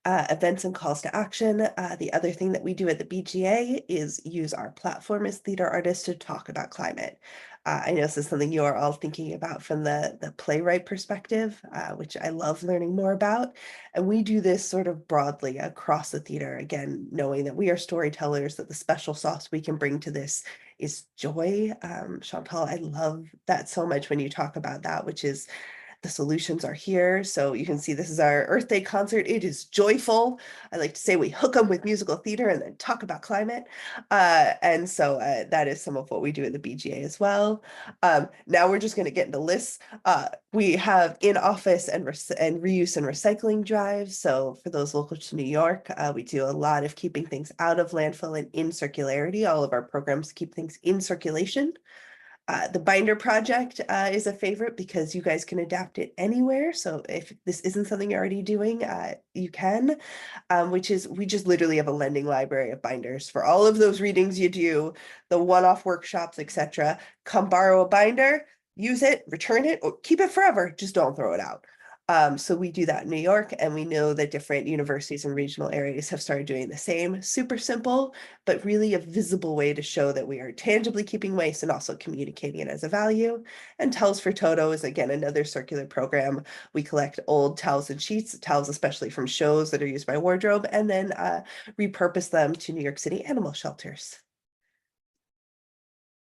Events and calls to action. The other thing that we do at the BGA is use our platform as theater artists to talk about climate. I know this is something you are all thinking about from the playwright perspective, which I love learning more about. And we do this sort of broadly across the theater, again, knowing that we are storytellers, that the special sauce we can bring to this is joy. Chantal, I love that so much when you talk about that, which is the solutions are here. So you can see this is our Earth Day concert. It is joyful. I like to say we hook them with musical theater and then talk about climate. And so that is some of what we do at the BGA as well. Now we're just going to get into lists. We have in-office and reuse and recycling drives. So for those local to New York, we do a lot of keeping things out of landfill and in circularity. All of our programs keep things in circulation. The binder project is a favorite because you guys can adapt it anywhere. So if this isn't something you're already doing, you can, which is we just literally have a lending library of binders for all of those readings you do, the one-off workshops, etc. Come borrow a binder, use it, return it, or keep it forever. Just don't throw it out. So we do that in New York, and we know that different universities and regional areas have started doing the same. Super simple, but really a visible way to show that we are tangibly keeping waste and also communicating it as a value. And Towels for Toto is, again, another circular program. We collect old towels and sheets, towels especially from shows that are used by Wardrobe, and then repurpose them to New York City animal shelters.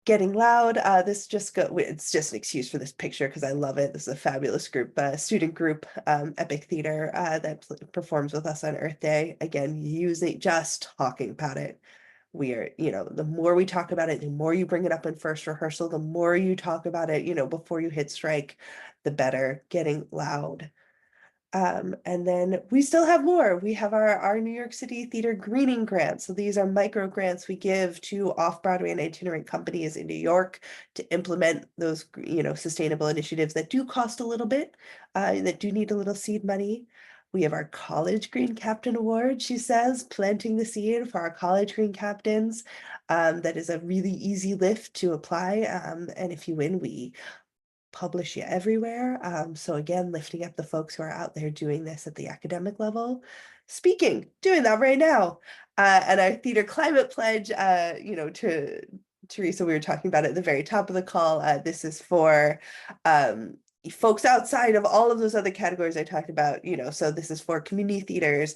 Getting loud. It's just an excuse for this picture because I love it. This is a fabulous group, student group, Epic Theater that performs with us on Earth Day. Again, just talking about it. We are, the more we talk about it, the more you bring it up in first rehearsal, the more you talk about it, before you hit strike, the better. Getting loud. And then we still have more. We have our New York City Theater Greening Grants. So these are micro grants we give to off-Broadway and itinerant companies in New York to implement those, sustainable initiatives that do cost a little bit, that do need a little seed money. We have our College Green Captain Award, she says, planting the seed for our College Green Captains. That is a really easy lift to apply. And if you win, we publish you everywhere. So again, lifting up the folks who are out there doing this at the academic level. Doing that right now. And our theater climate pledge, to Teresa, we were talking about at the very top of the call. This is for folks outside of all of those other categories I talked about, you know, so this is for community theaters,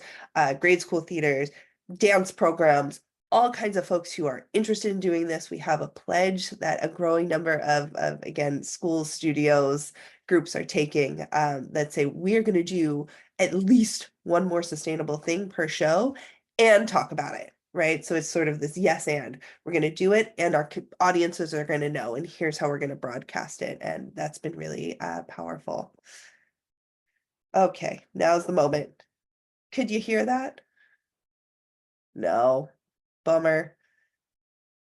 grade school theaters, dance programs, all kinds of folks who are interested in doing this. We have a pledge that a growing number of again, schools, studios, groups are taking that say we're going to do at least one more sustainable thing per show and talk about it. Right. So it's sort of this yes, and we're going to do it and our audiences are going to know, and here's how we're going to broadcast it. And that's been really powerful. Okay, now's the moment. Could you hear that? No, bummer.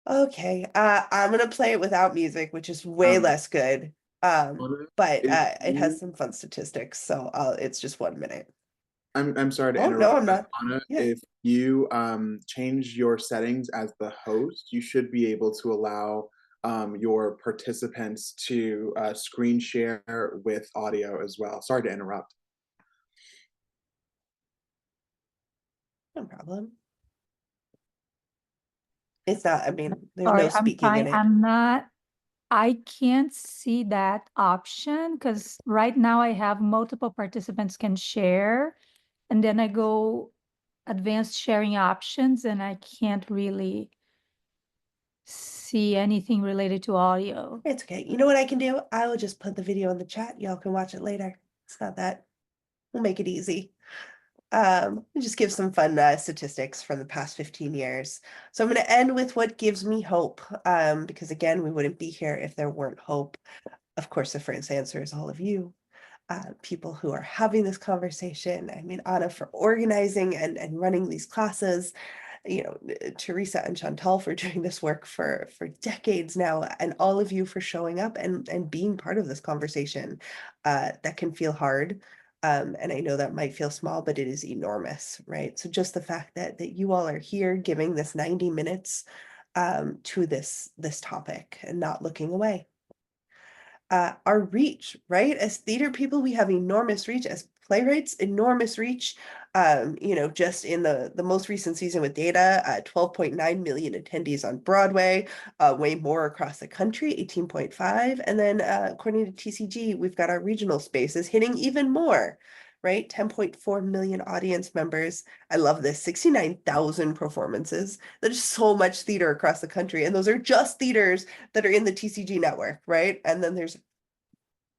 Okay, I'm going to play it without music, which is way less good. But it has some fun statistics. So it's just 1 minute. I'm sorry to Oh, interrupt. no, I'm not. Anna, Yeah. if you change your settings as the host, you should be able to allow your participants to screen share with audio as well. Sorry to interrupt. No problem. It's not, I mean, there's Sorry, no I'm speaking in trying. it. I can't see that option because right now I have multiple participants can share, and then I go advanced sharing options and I can't really see anything related to audio. It's okay. You know what I can do? I will just put the video in the chat. Y'all can watch it later. It's not that. We'll make it easy. Just give some fun statistics from the past 15 years. So I'm going to end with what gives me hope, because again, we wouldn't be here if there weren't hope. Of course, the first answer is all of you, people who are having this conversation. I mean, Ana for organizing and running these classes, you know, Teresa and Chantal for doing this work for decades now, and all of you for showing up and being part of this conversation that can feel hard. And I know that might feel small, but it is enormous, right? So just the fact that you all are here giving this 90 minutes to this topic and not looking away. Our reach, right? As theater people, we have enormous reach. As playwrights, enormous reach. You know, just in the most recent season with data, 12.9 million attendees on Broadway, way more across the country, 18.5. And then according to TCG, we've got our regional spaces hitting even more, right? 10.4 million audience members. I love this, 69,000 performances. There's so much theater across the country. And those are just theaters that are in the TCG network, right? And then there's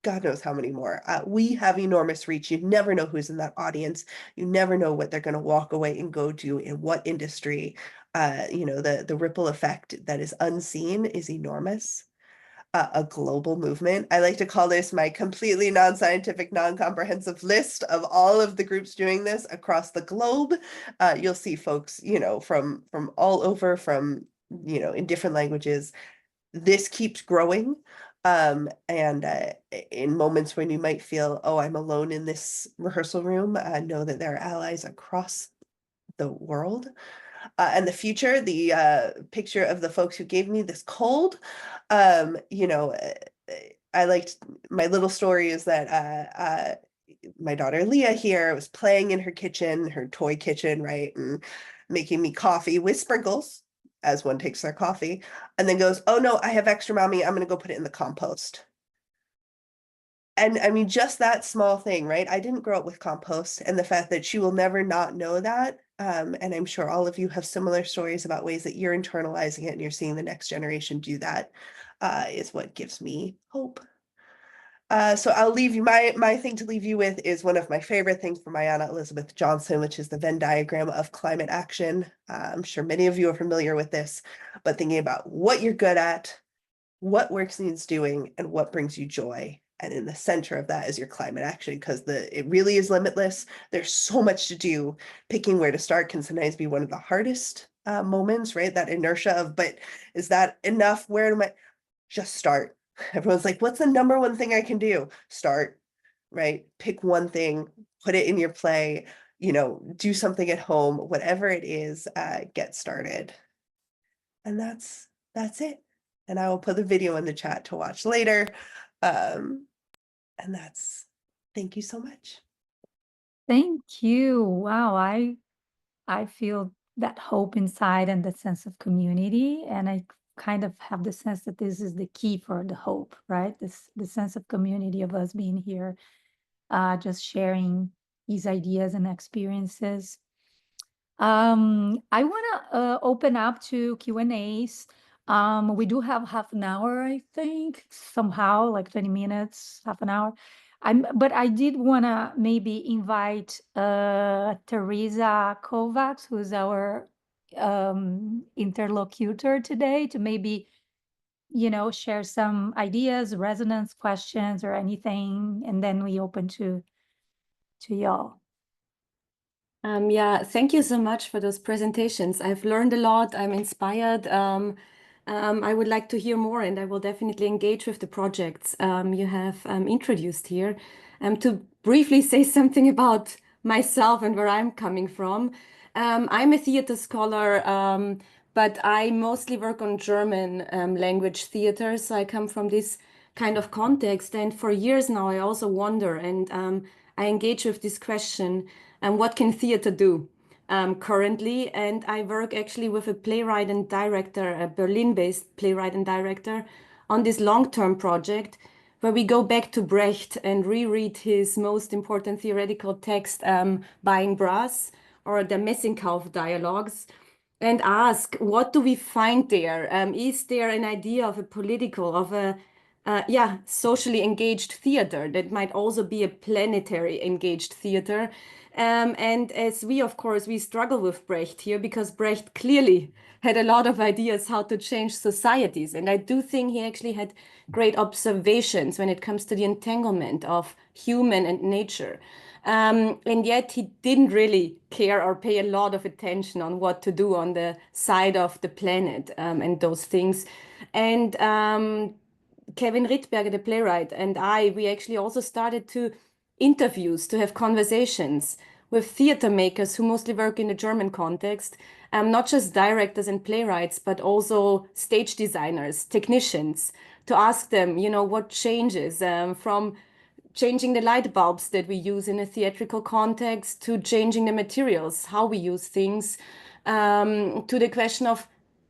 God knows how many more. We have enormous reach. You never know who's in that audience. You never know what they're going to walk away and go do in what industry. You know, the ripple effect that is unseen is enormous. A global movement. I like to call this my completely non-scientific, non-comprehensive list of all of the groups doing this across the globe. You'll see folks, you know, from all over, from, you know, in different languages. This keeps growing. And in moments when you might feel, oh, I'm alone in this rehearsal room, know that there are allies across the world. And the future, the picture of the folks who gave me this cold, you know, I liked, my little story is that my daughter Leah here was playing in her kitchen, her toy kitchen, right, and making me coffee with sprinkles as one takes their coffee, and then goes, oh no, I have extra, mommy, I'm gonna go put it in the compost. And I mean, just that small thing, right? I didn't grow up with compost, and the fact that she will never not know that. And I'm sure all of you have similar stories about ways that you're internalizing it and you're seeing the next generation do that, is what gives me hope. So I'll leave you, my thing to leave you with is one of my favorite things from Anna Elizabeth Johnson, which is the Venn diagram of climate action. I'm sure many of you are familiar with this, but thinking about what you're good at, what works needs doing, and what brings you joy. And in the center of that is your climate action, because it really is limitless. There's so much to do. Picking where to start can sometimes be one of the hardest moments, right? That inertia of, but is that enough? Where am I? Just start. Everyone's like, what's the number one thing I can do? Start, right? Pick one thing, put it in your play, you know, do something at home, whatever it is, get started. And that's it. And I will put the video in the chat to watch later. And thank you so much. Thank you. Wow, I feel that hope inside and the sense of community, and I kind of have the sense that this is the key for the hope, right? The sense of community of us being here, just sharing these ideas and experiences. I want to open up to Q&As. We do have half an hour, I think, somehow, like 20 minutes, half an hour. But I did want to maybe invite Teresa Kovacs, who's our interlocutor today, to maybe, share some ideas, resonance questions, or anything, and then we open to y'all. Yeah, thank you so much for those presentations. I've learned a lot. I'm inspired. I would like to hear more, and I will definitely engage with the projects you have introduced here. To briefly say something about myself and where I'm coming from. I'm a theater scholar, but I mostly work on German language theater. So I come from this kind of context. And for years now, I also wonder, and I engage with this question, what can theater do currently? And I work actually with a playwright and director, a Berlin-based playwright and director, on this long-term project where we go back to Brecht and reread his most important theoretical text, Buying Brass, or the Messingkauf dialogues, and ask, what do we find there? Is there an idea of a political, of a socially engaged theater that might also be a planetary engaged theater? And as we, of course, we struggle with Brecht here because Brecht clearly had a lot of ideas how to change societies. And I do think he actually had great observations when it comes to the entanglement of human and nature. And yet he didn't really care or pay a lot of attention on what to do on the side of the planet and those things. And Kevin Rittberger, the playwright, and we actually also started to interviews, to have conversations with theater makers who mostly work in the German context, not just directors and playwrights, but also stage designers, technicians, to ask them, what changes from changing the light bulbs that we use in a theatrical context to changing the materials, how we use things, to the question of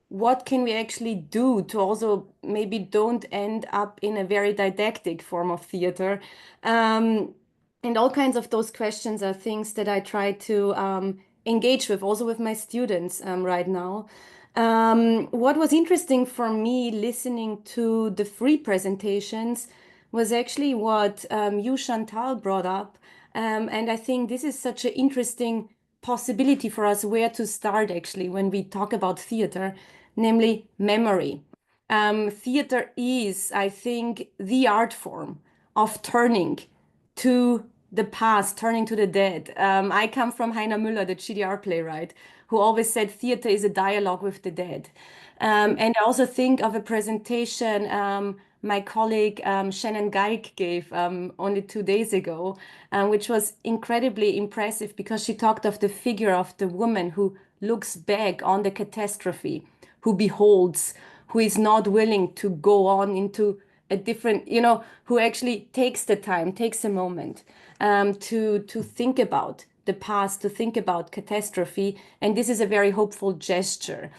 what can we actually do to also maybe don't end up in a very didactic form of theater. And all kinds of those questions are things that I try to engage with, also with my students right now. What was interesting for me listening to the free presentations was actually what you, Chantal, brought up. And I think this is such an interesting possibility for us where to start actually when we talk about theater, namely memory. Theater is, I think, the art form of turning to the past, turning to the dead. I come from Heiner Müller, the GDR playwright, who always said theater is a dialogue with the dead. And I also think of a presentation my colleague Shannon Geig gave only 2 days ago, which was incredibly impressive because she talked of the figure of the woman who looks back on the catastrophe, who beholds, who is not willing to go on into a different, who actually takes the time, takes a moment to think about the past, to think about catastrophe. And this is a very hopeful gesture.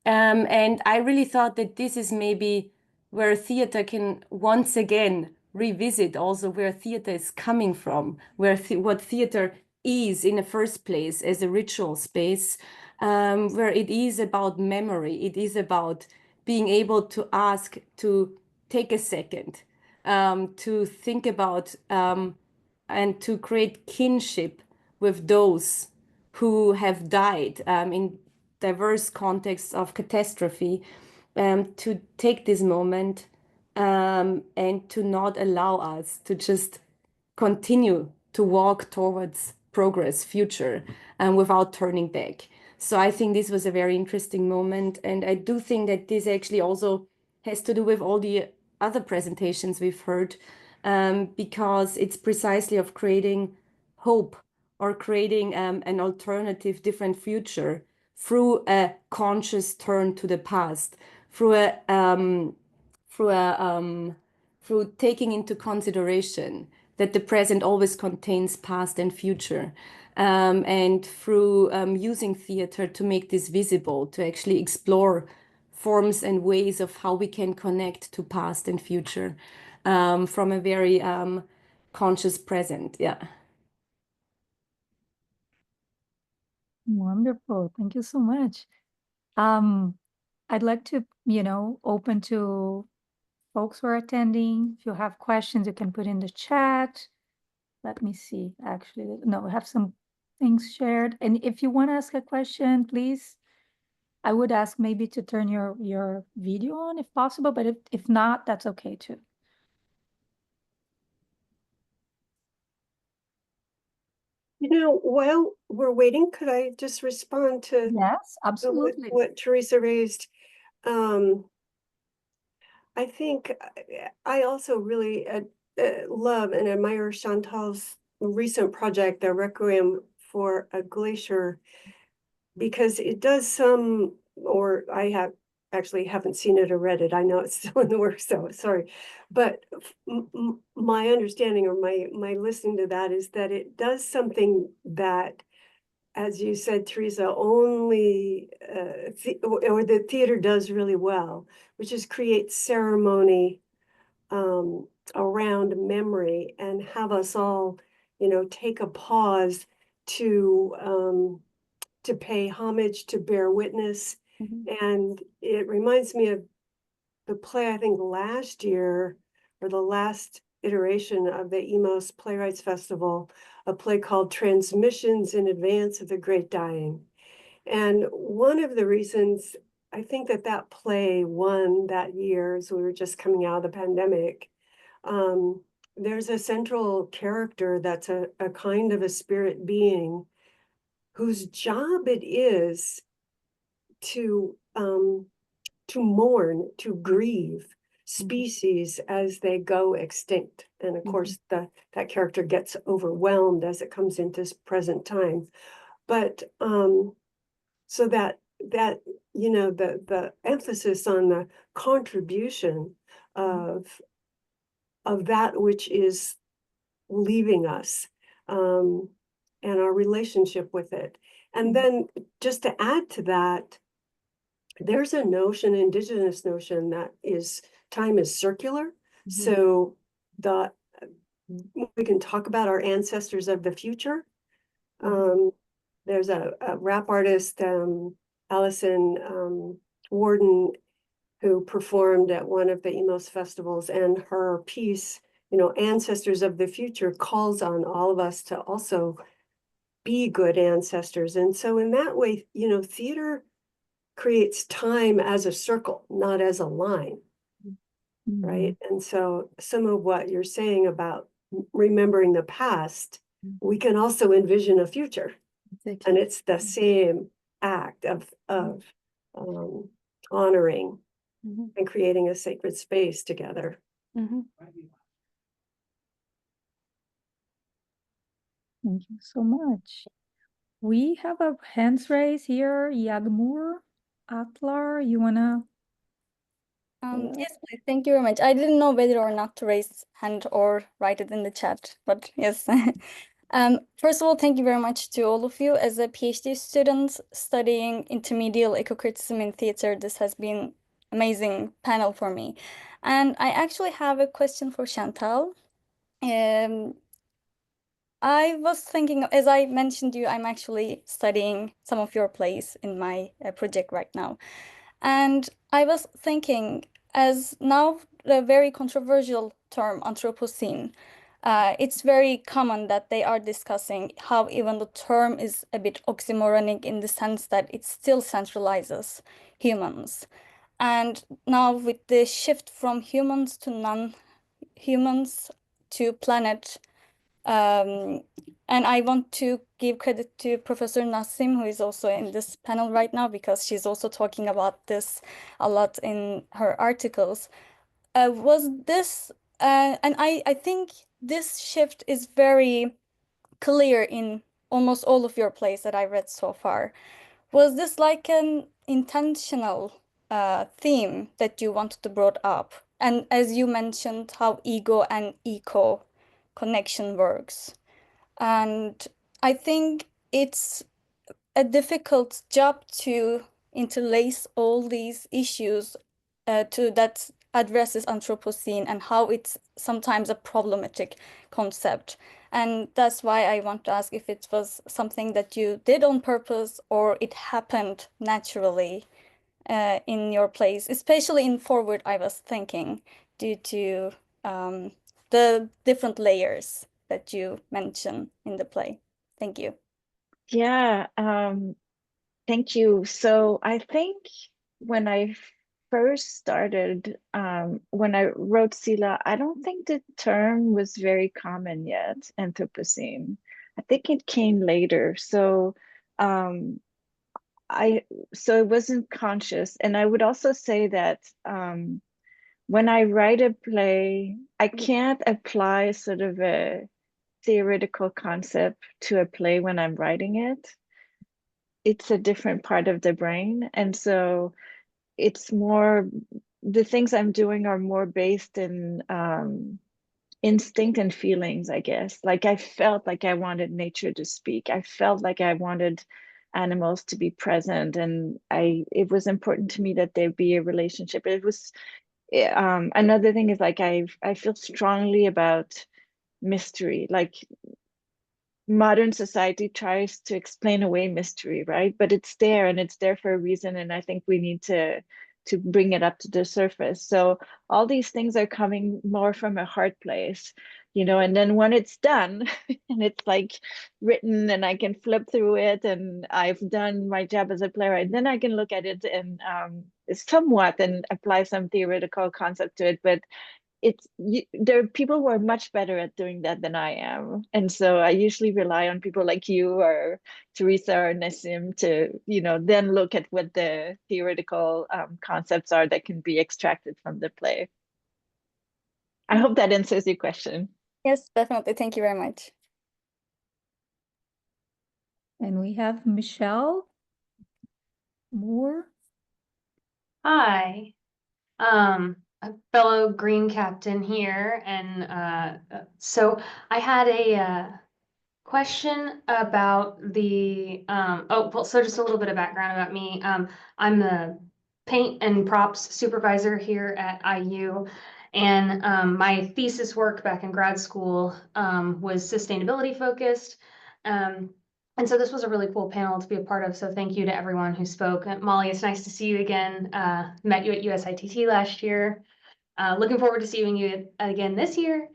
And I really thought that this is maybe where theater can once again revisit also where theater is coming from, what theater is in the first place as a ritual space, where it is about memory. It is about being able to ask, to take a second, to think about and to create kinship with those who have died in diverse contexts of catastrophe, to take this moment and to not allow us to just continue to walk towards progress, future, without turning back. So I think this was a very interesting moment. And I do think that this actually also has to do with all the other presentations we've heard, because it's precisely of creating hope or creating an alternative, different future through a conscious turn to the past, through taking into consideration that the present always contains past and future, and through using theater to make this visible, to actually explore forms and ways of how we can connect to past and future from a very conscious present. Yeah. Wonderful. Thank you so much. I'd like to, open to folks who are attending. If you have questions, you can put in the chat. Let me see. Actually, no, we have some things shared. And if you want to ask a question, please, I would ask maybe to turn your video on if possible, but if not, that's okay too. While we're waiting, could I just respond to Yes, absolutely. what Teresa raised? I think I also really love and admire Chantal's recent project, the Requiem for a Glacier, because it does or I haven't seen it or read it. I know it's still in the works, so sorry. But my understanding or my listening to that is that it does something that, as you said, Teresa, only or the theater does really well, which is create ceremony around memory and have us all, take a pause to pay homage, to bear witness. And it reminds me of the play, I think last year, or the last iteration of the EMOS Playwrights Festival, a play called Transmissions in Advance of the Great Dying. And one of the reasons I think that play won that year, as we were just coming out of the pandemic, there's a central character that's a kind of a spirit being whose job it is to mourn, to grieve species as they go extinct. And of course, that character gets overwhelmed as it comes into present time. But so that the emphasis on the contribution of that which is leaving us, and our relationship with it. And then just to add to that, there's a notion, indigenous notion, that time is circular. So we can talk about our ancestors of the future. There's a rap artist, Allison Warden, who performed at one of the EMOS festivals, and her piece, Ancestors of the Future, calls on all of us to also be good ancestors. And so in that way, theater creates time as a circle, not as a line, right? And so some of what you're saying about remembering the past, we can also envision a future. Exactly. And it's the same act of honoring and creating a sacred space together. Thank you so much. We have a hands raised here. Yagmur Atlar, you wanna? Yes, please. Thank you very much. I didn't know whether or not to raise hand or write it in the chat, but yes. First of all, thank you very much to all of you. As a PhD student studying intermediate eco-criticism in theater, this has been amazing panel for me. And I actually have a question for Chantal. I was thinking, as I mentioned to you, I'm actually studying some of your plays in my project right now. And I was thinking, as now the very controversial term Anthropocene, it's very common that they are discussing how even the term is a bit oxymoronic in the sense that it still centralizes humans. And now with the shift from humans to non-humans to planet, and I want to give credit to Professor Nassim, who is also in this panel right now, because she's also talking about this a lot in her articles. Was this, and I think this shift is very clear in almost all of your plays that I read so far. Was this like an intentional theme that you wanted to brought up? And as you mentioned, how ego and eco connection works. And I think it's a difficult job to interlace all these issues that addresses Anthropocene and how it's sometimes a problematic concept. And that's why I want to ask if it was something that you did on purpose or it happened naturally in your place, especially in Forward, I was thinking, due to the different layers that you mention in the play. Thank you. Yeah, thank you. So I think when I first started, when I wrote Sila, I don't think the term was very common yet, Anthropocene. I think it came later. So so it wasn't conscious. And I would also say that when I write a play, I can't apply sort of a theoretical concept to a play when I'm writing it. It's a different part of the brain. And so it's more, the things I'm doing are more based in instinct and feelings, I guess. Like I felt like I wanted nature to speak. I felt like I wanted animals to be present, and it was important to me that there be a relationship. It was another thing is like I feel strongly about mystery. Like modern society tries to explain away mystery, right? But it's there, and it's there for a reason, and I think we need to bring it up to the surface. So all these things are coming more from a heart place, you know, and then when it's done and it's like written and I can flip through it and I've done my job as a playwright, then I can look at it and somewhat and apply some theoretical concept to it. But there are people who are much better at doing that than I am, and so I usually rely on people like you or Theresa or Nassim to, you know, then look at what the theoretical concepts are that can be extracted from the play. I hope that answers your question. Yes, definitely. Thank you very much. And we have Michelle Moore. Hi, a fellow Green captain here, and so I had a question about the so just a little bit of background about me. I'm the paint and props supervisor here at IU, and my thesis work back in grad school was sustainability focused. And so this was a really cool panel to be a part of, so thank you to everyone who spoke. Molly, it's nice to see you again. Met you at USITT last year. Looking forward to seeing you again this year.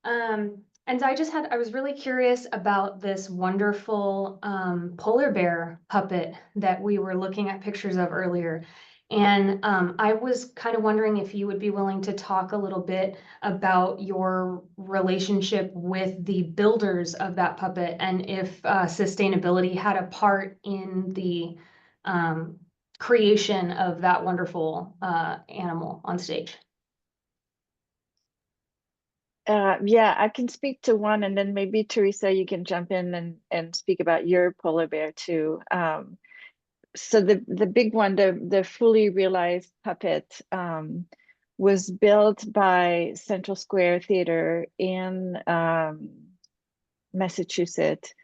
And so I was really curious about this wonderful polar bear puppet that we were looking at pictures of earlier. And I was kind of wondering if you would be willing to talk a little bit about your relationship with the builders of that puppet, and if sustainability had a part in the creation of that wonderful animal on stage. Yeah, I can speak to one, and then maybe Teresa, you can jump in and speak about your polar bear too. So the big one, the fully realized puppet, was built by Central Square Theater in Massachusetts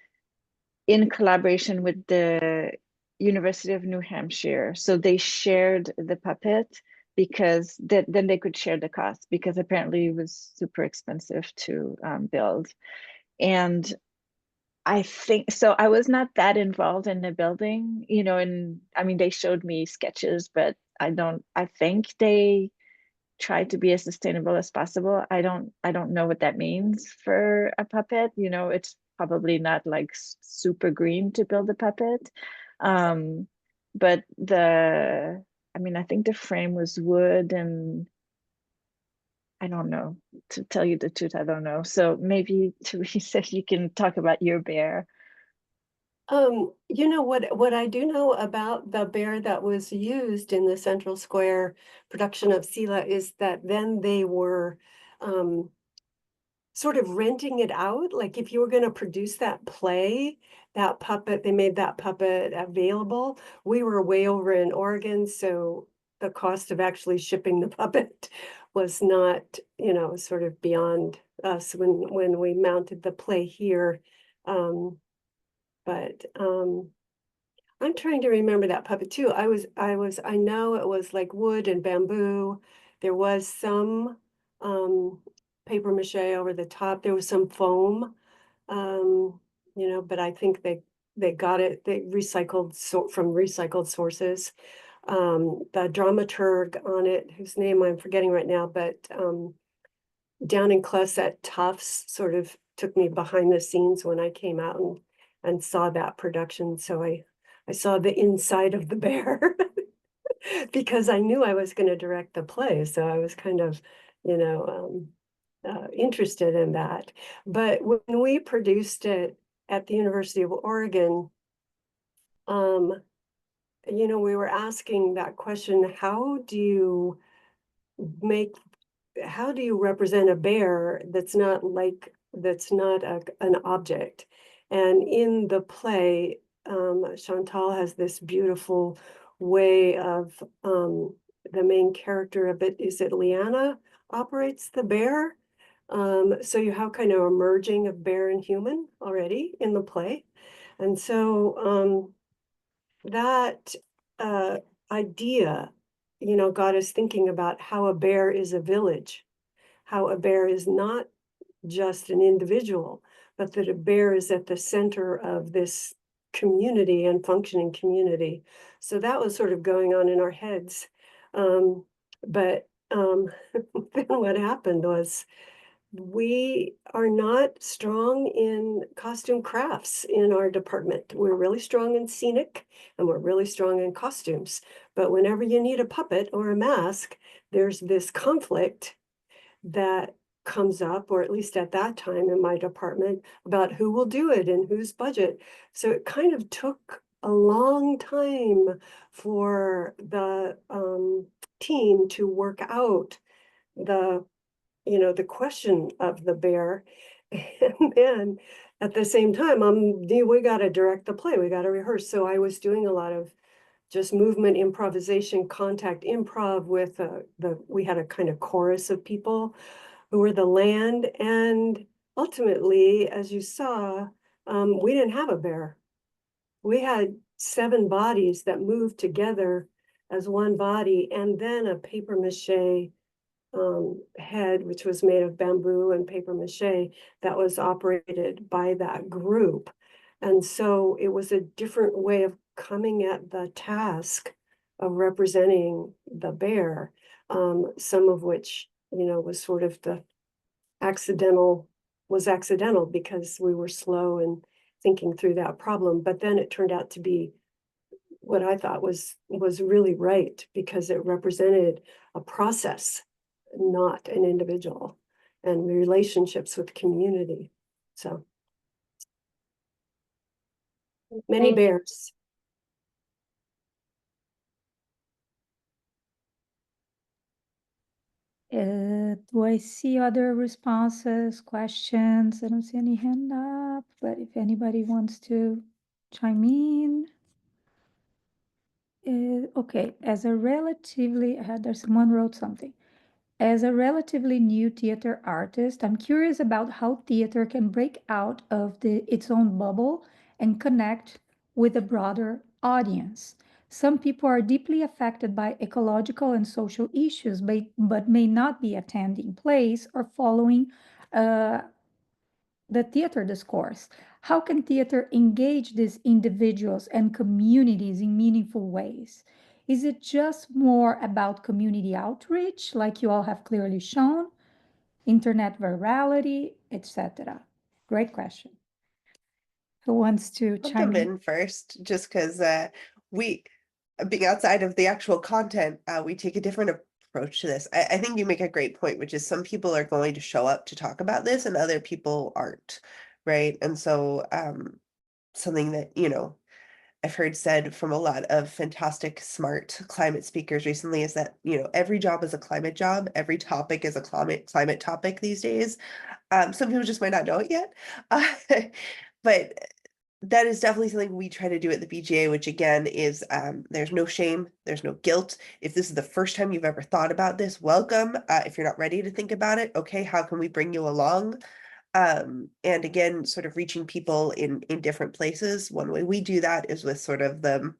in collaboration with the University of New Hampshire. So they shared the puppet because then they could share the cost, because apparently it was super expensive to build. And I think so. I was not that involved in the building, you know, and I mean, they showed me sketches, but I think they tried to be as sustainable as possible. I don't know what that means for a puppet. You know, it's probably not like super green to build a puppet. But I mean, I think the frame was wood, and I don't know, to tell you the truth, I don't know. So maybe Teresa, you can talk about your bear. You know what I do know about the bear that was used in the Central Square production of Sila is that then they were sort of renting it out. Like if you were going to produce that play, that puppet, they made that puppet available. We were way over in Oregon, so the cost of actually shipping the puppet was not, you know, sort of beyond us when we mounted the play here. But I'm trying to remember that puppet too. I know it was like wood and bamboo. There was some paper mache over the top. There was some foam, but I think they got it, they recycled from recycled sources. The dramaturg on it, whose name I'm forgetting right now, but down in class at Tufts sort of took me behind the scenes when I came out and saw that production. So I saw the inside of the bear because I knew I was going to direct the play. So I was kind of, interested in that. But when we produced it at the University of Oregon, we were asking that question, how do you represent a bear that's not an object? And in the play, Chantal has this beautiful way of the main character of it, is it Liana, operates the bear. So you have kind of a merging of bear and human already in the play. And so that idea, got us thinking about how a bear is a village, how a bear is not just an individual, but that a bear is at the center of this community and functioning community. So that was sort of going on in our heads. But then what happened was we are not strong in costume crafts in our department. We're really strong in scenic and we're really strong in costumes. But whenever you need a puppet or a mask, there's this conflict that comes up, or at least at that time in my department, about who will do it and whose budget. So it kind of took a long time for the team to work out the question of the bear. And then at the same time, we got to direct the play, we got to rehearse. So I was doing a lot of just movement, improvisation, contact improv with we had a kind of chorus of people who were the land. And ultimately, as you saw, we didn't have a bear. We had 7 bodies that moved together as one body, and then a paper mache head, which was made of bamboo and paper mache, that was operated by that group. And so it was a different way of coming at the task of representing the bear, some of which, was sort of accidental because we were slow in thinking through that problem. But then it turned out to be what I thought was really right, because it represented a process, not an individual, and relationships with community. So many Thank you. bears. Do I see other responses, questions? I don't see any hand up, but if anybody wants to chime in. Okay, someone wrote something. As a relatively new theater artist, I'm curious about how theater can break out of its own bubble and connect with a broader audience. Some people are deeply affected by ecological and social issues, but may not be attending plays or following the theater discourse. How can theater engage these individuals and communities in meaningful ways? Is it just more about community outreach, like you all have clearly shown, internet virality, etc.? Great question. Who wants to I'll chime jump in? in first, just because we, being outside of the actual content, we take a different approach to this. I think you make a great point, which is some people are going to show up to talk about this and other people aren't, right? And so something that, I've heard said from a lot of fantastic, smart climate speakers recently is that, every job is a climate job. Every topic is a climate topic these days. Some people just might not know it yet. But that is definitely something we try to do at the BGA, which again is there's no shame, there's no guilt. If this is the first time you've ever thought about this, welcome. If you're not ready to think about it, okay, how can we bring you along? And again, sort of reaching people in different places. One way we do that is with sort of the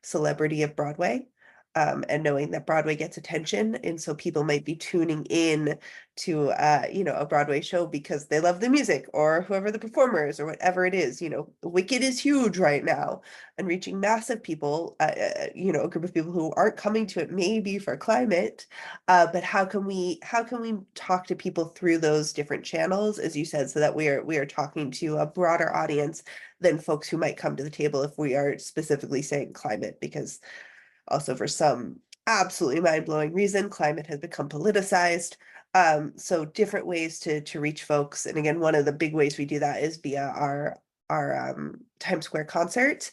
celebrity of Broadway. And knowing that Broadway gets attention, and so people might be tuning in to a Broadway show because they love the music or whoever the performer is or whatever it is. Wicked is huge right now, and reaching massive people, a group of people who aren't coming to it maybe for climate, but how can we talk to people through those different channels, as you said, so that we are talking to a broader audience than folks who might come to the table if we are specifically saying climate, because also for some absolutely mind-blowing reason, climate has become politicized. So different ways to reach folks. And again, one of the big ways we do that is via our Times Square concert,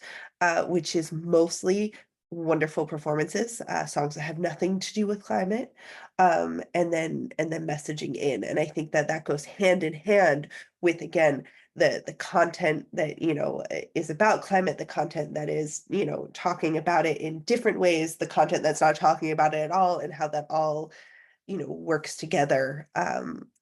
which is mostly wonderful performances, songs that have nothing to do with climate, and then messaging in. And I think that goes hand in hand with, again, the content that is about climate, the content that is talking about it in different ways, the content that's not talking about it at all, and how that all works together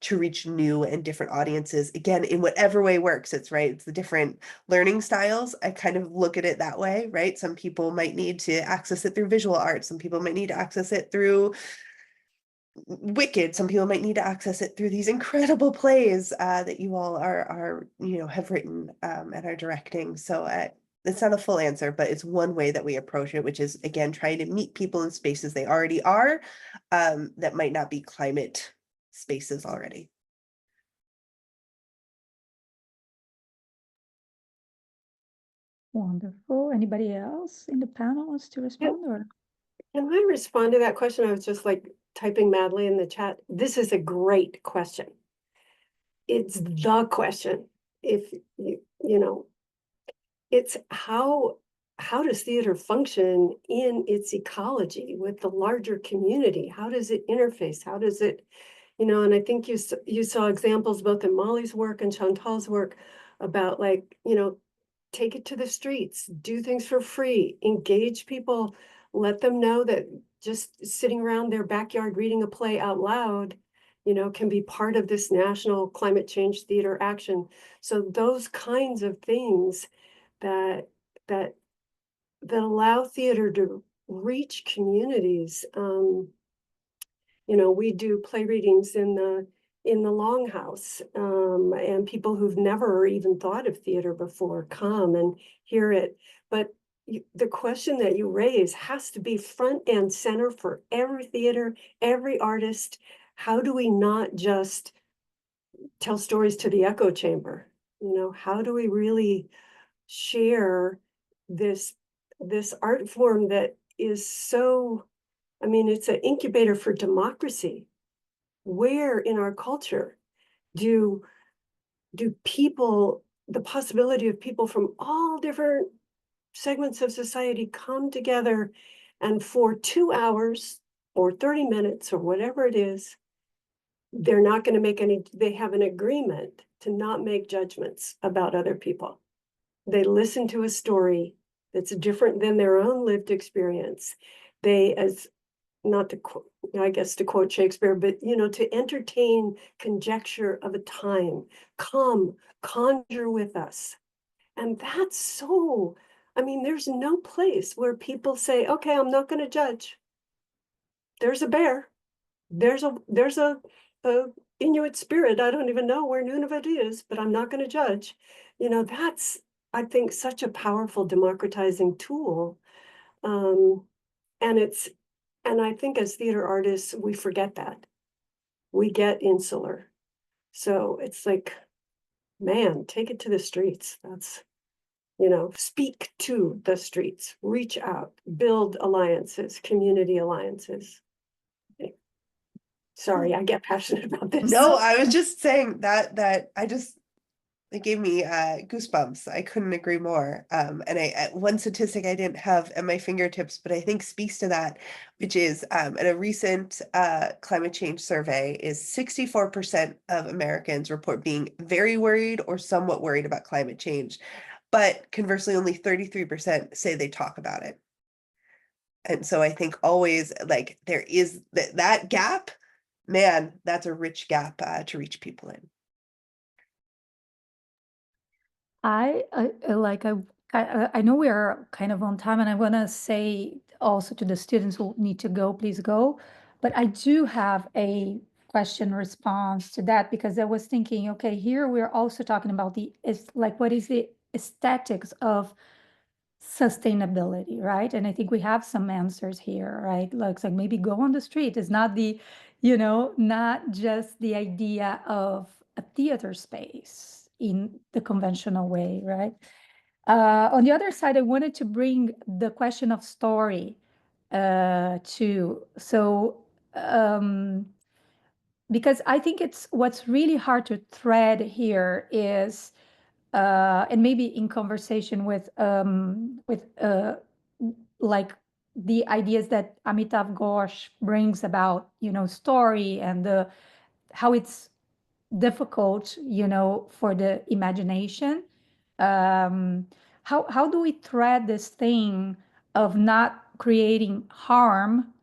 to reach new and different audiences, again, in whatever way works. It's the different learning styles. I kind of look at it that way, right? Some people might need to access it through visual art, some people might need to access it through Wicked, some people might need to access it through these incredible plays that you all are have written and are directing. So it's not a full answer, but it's one way that we approach it, which is, again, trying to meet people in spaces they already are, that might not be climate spaces already. Wonderful. Anybody else in the panel wants to respond? Or Can I respond to that question? I was just typing madly in the chat. This is a great question. It's the question. If it's how does theater function in its ecology with the larger community? How does it interface? How does it, and I think you saw examples both in Molly's work and Chantal's work about take it to the streets, do things for free, engage people, let them know that just sitting around their backyard reading a play out loud, can be part of this national climate change theater action. So those kinds of things that allow theater to reach communities. We do play readings in the Longhouse, and people who've never even thought of theater before come and hear it. But the question that you raise has to be front and center for every theater, every artist. How do we not just tell stories to the echo chamber? How do we really share this art form that is so, it's an incubator for democracy? Where in our culture do people, the possibility of people from all different segments of society come together, and for 2 hours or 30 minutes or whatever it is, they're not going to make they have an agreement to not make judgments about other people. They listen to a story that's different than their own lived experience. They, as not to quote, I guess to quote Shakespeare, but to entertain conjecture of a time, come, conjure with us. And that's so, there's no place where people say, okay, I'm not going to judge. There's a bear. There's a Inuit spirit. I don't even know where Nunavut is, but I'm not going to judge. That's, I think, such a powerful democratizing tool. And I think as theater artists, we forget that. We get insular. So it's man, take it to the streets. That's, speak to the streets, reach out, build alliances, community alliances. Sorry, I get passionate about this. No, I was just saying that it gave me goosebumps. I couldn't agree more. And one statistic I didn't have at my fingertips, but I think speaks to that, which is in a recent climate change survey, is 64% of Americans report being very worried or somewhat worried about climate change. But conversely, only 33% say they talk about it. And so I think always there is that gap, man, that's a rich gap to reach people in. I know we are kind of on time, and I want to say also to the students who need to go, please go. But I do have a question response to that, because I was thinking, okay, here we're also talking about what is the aesthetics of sustainability, right? And I think we have some answers here, right? Like maybe go on the street is not not just the idea of a theater space in the conventional way, right? On the other side, I wanted to bring the question of story too. So, because I think what's really hard to thread here is, and maybe in conversation with like the ideas that Amitav Ghosh brings about, story and how it's difficult, for the imagination. How do we thread this thing of not creating harm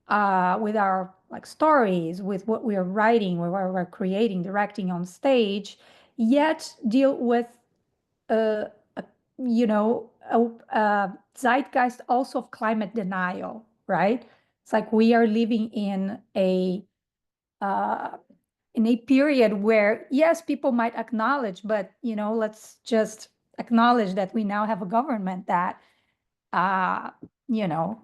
with our stories, with what we are writing, with what we're creating, directing on stage, yet deal with a zeitgeist also of climate denial, right? It's like we are living uh, in a period where, yes, people might acknowledge, but let's just acknowledge that we now have a government that you know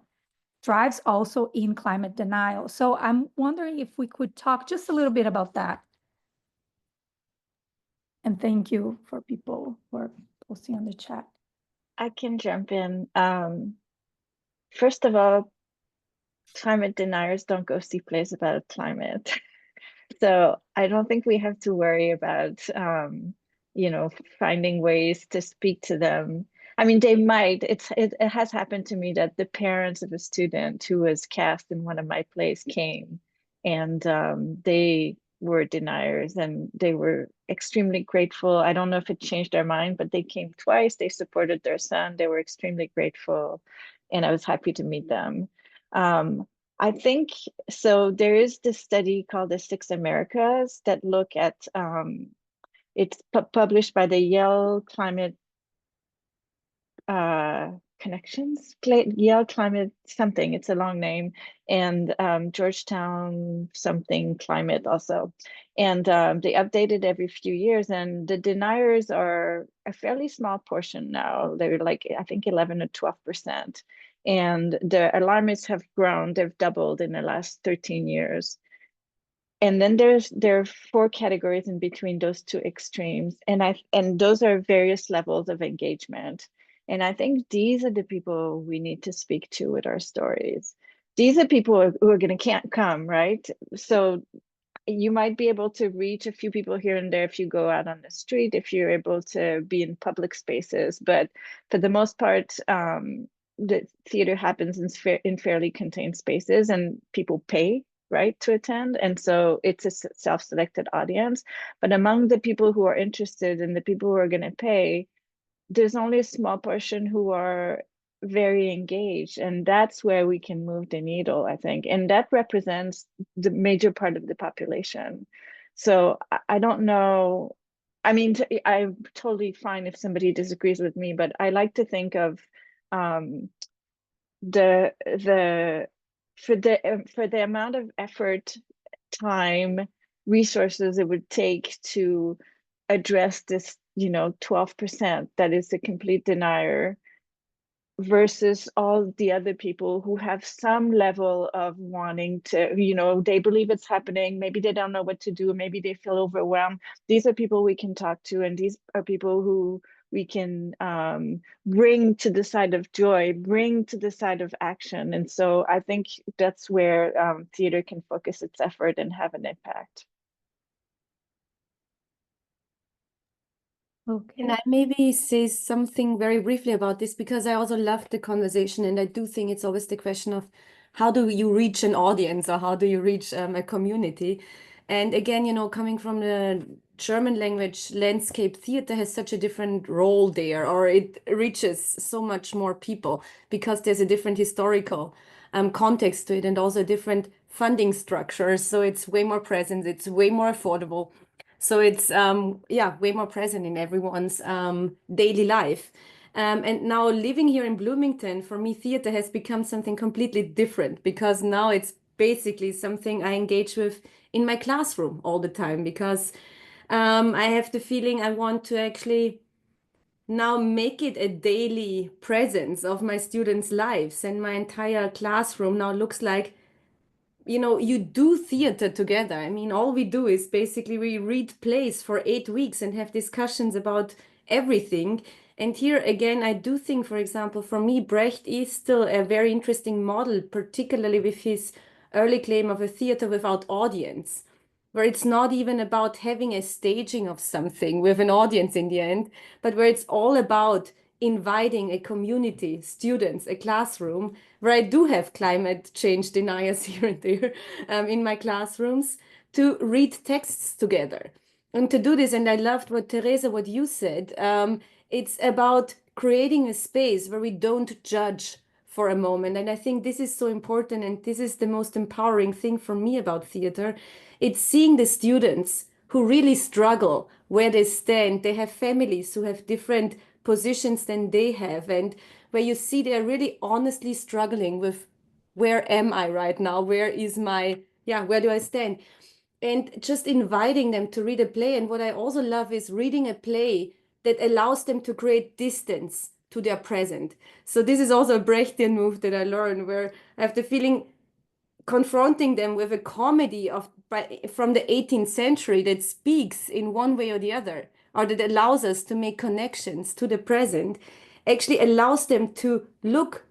thrives also in climate denial. So I'm wondering if we could talk just a little bit about that. And thank you for people who are posting on the chat. I can jump in. First of all, climate deniers don't go see plays about climate. So I don't think we have to worry about, finding ways to speak to them. I mean, they might. It has happened to me that the parents of a student who was cast in one of my plays came, and they were deniers, and they were extremely grateful. I don't know if it changed their mind, but they came twice. They supported their son. They were extremely grateful, and I was happy to meet them. I think so. There is this study called the Six Americas that look at it's published by the Yale Climate Connections, Yale Climate something. It's a long name, and Georgetown something climate also. And they update it every few years, and the deniers are a fairly small portion now. They're like, I think 11 or 12%. And the alarmists have grown, they've doubled in the last 13 years. And then there are four categories in between those two extremes, and those are various levels of engagement. And I think these are the people we need to speak to with our stories. These are people who are going to can't come, right? So you might be able to reach a few people here and there if you go out on the street, if you're able to be in public spaces. But for the most part, the theater happens in fairly contained spaces, and people pay, right, to attend. And so it's a self-selected audience. But among the people who are interested and the people who are going to pay, there's only a small portion who are very engaged, and that's where we can move the needle, I think, and that represents the major part of the population. So I don't know. I mean, I'm totally fine if somebody disagrees with me, but I like to think of the for the amount of effort, time, resources it would take to address this 12% that is a complete denier versus all the other people who have some level of wanting to, they believe it's happening, maybe they don't know what to do, maybe they feel overwhelmed. These are people we can talk to, and these are people who we can bring to the side of joy, bring to the side of action. And so I think that's where theater can focus its effort and have an impact. Okay. Can I maybe say something very briefly about this? Because I also love the conversation, and I do think it's always the question of how do you reach an audience, or how do you reach a community? And again, coming from the German language, landscape theater has such a different role there, or it reaches so much more people because there's a different historical context to it, and also different funding structures. So it's way more present, it's way more affordable. So it's yeah, way more present in everyone's daily life. And now living here in Bloomington, for me, theater has become something completely different because now it's basically something I engage with in my classroom all the time because I have the feeling I want to actually now make it a daily presence of my students' lives, and my entire classroom now looks like, you know, you do theater together. I mean, all we do is basically we read plays for 8 weeks and have discussions about everything. And here again, I do think, for example, for me, Brecht is still a very interesting model, particularly with his early claim of a theater without audience, where it's not even about having a staging of something with an audience in the end, but where it's all about inviting a community, students, a classroom, where I do have climate change deniers here and there in my classrooms, to read texts together and to do this. And I loved what Teresa, what you said. It's about creating a space where we don't judge for a moment. And I think this is so important. And this is the most empowering thing for me about theater. It's seeing the students who really struggle where they stand. They have families who have different positions than they have, and where you see they're really honestly struggling with, where am I right now? Where is my, yeah, where do I stand? And just inviting them to read a play. And what I also love is reading a play that allows them to create distance to their present. So this is also a Brechtian move that I learned, where I have the feeling confronting them with a comedy from the 18th century that speaks in one way or the other, or that allows us to make connections to the present, actually allows them to look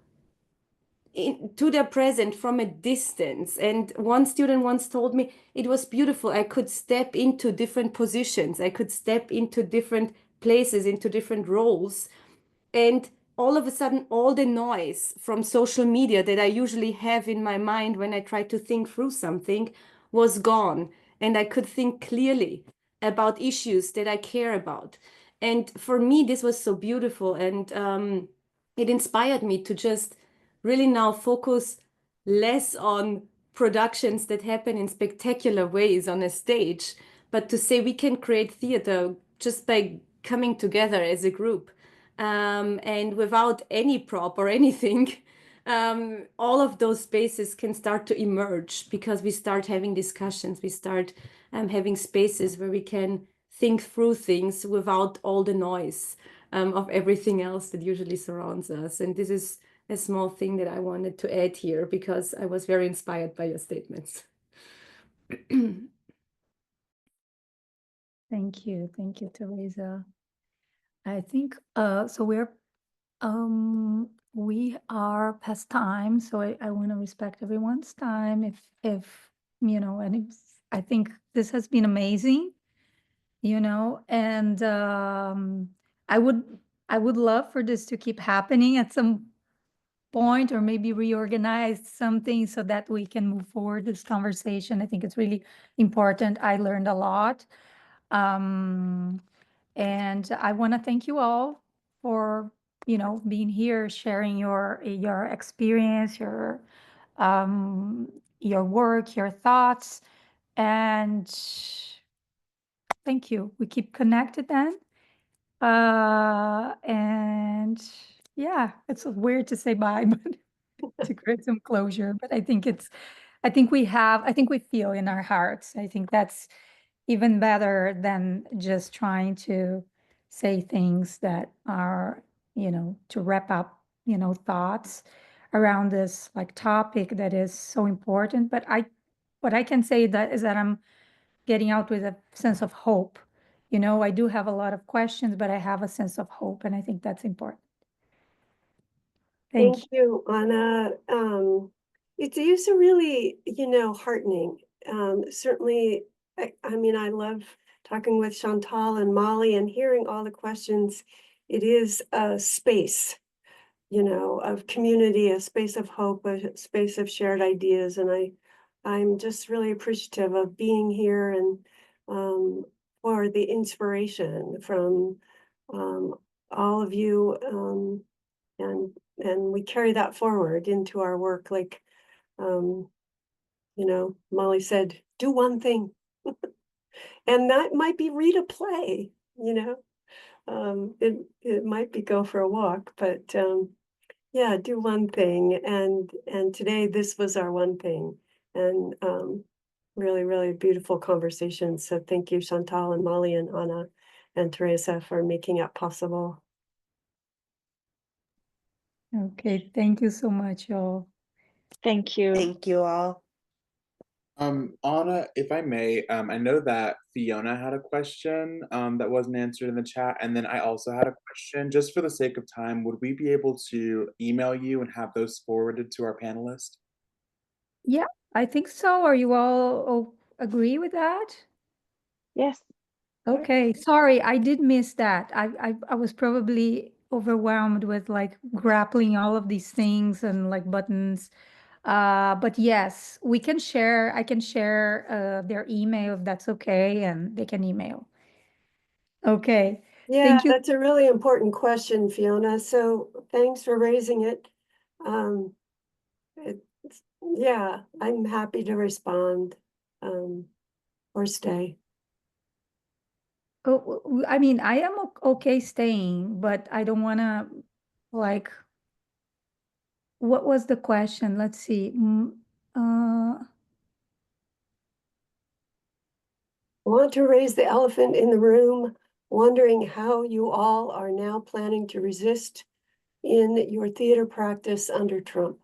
to their present from a distance. And one student once told me it was beautiful. I could step into different positions. I could step into different places, into different roles. And all of a sudden, all the noise from social media that I usually have in my mind when I try to think through something was gone. And I could think clearly about issues that I care about. And for me, this was so beautiful. And it inspired me to just really now focus less on productions that happen in spectacular ways on a stage, but to say we can create theater just by coming together as a group. And without any prop or anything, all of those spaces can start to emerge because we start having discussions, we start having spaces where we can think through things without all the noise of everything else that usually surrounds us. And this is a small thing that I wanted to add here because I was very inspired by your statements. Thank you, Teresa. I think so we are past time, so I want to respect everyone's time. If you know, and I think this has been amazing, you know, and I would love for this to keep happening at some point, or maybe reorganize something so that we can move forward this conversation. I think it's really important. I learned a lot. And I want to thank you all for, you know, being here, sharing your experience, your work, your thoughts, and thank you. We keep connected then. And yeah, it's weird to say bye, but to create some closure. But I think we feel in our hearts. I think that's even better than just trying to say things that are, you know, to wrap up, you know, thoughts around this like topic that is so important. But what I can say that is that I'm getting out with a sense of hope. You know, I do have a lot of questions, but I have a sense of hope, and I think that's important. Thank Thank you, Ana. It's a really, you know, heartening. Certainly, I mean, I love talking with Chantal and Molly and hearing all the questions. It is a space, you know, of community, a space of hope, a space of shared ideas. And I'm just really appreciative of being here and for the inspiration from all of you. And we carry that forward into our work. Like, you know, Molly said, do one thing. And that might be read a play, you know. It might be go for a walk, but yeah, do one thing. And today this was our one thing. And really, really beautiful conversation. So thank you, Chantal and Molly and Ana and Teresa for making it possible. Okay, thank you so much, y'all. Thank you. Thank you all. Anna, if I may, I know that Fiona had a question that wasn't answered in the chat, and then I also had a question. Just for the sake of time, would we be able to email you and have those forwarded to our panelists? Yeah, I think so. Are you all agree with that? Yes. Okay, sorry, I did miss that. I was probably overwhelmed with like grappling all of these things and like buttons. But yes, we can share. I can share their email if that's okay, and they can email. Okay, Yeah, thank you. that's a really important question, Fiona. So thanks for raising it. Yeah, I'm happy to respond or stay. Oh, I mean, I am okay staying, but I don't want to like. What was the question? Let's see. I want to raise the elephant in the room, wondering how you all are now planning to resist in your theater practice under Trump.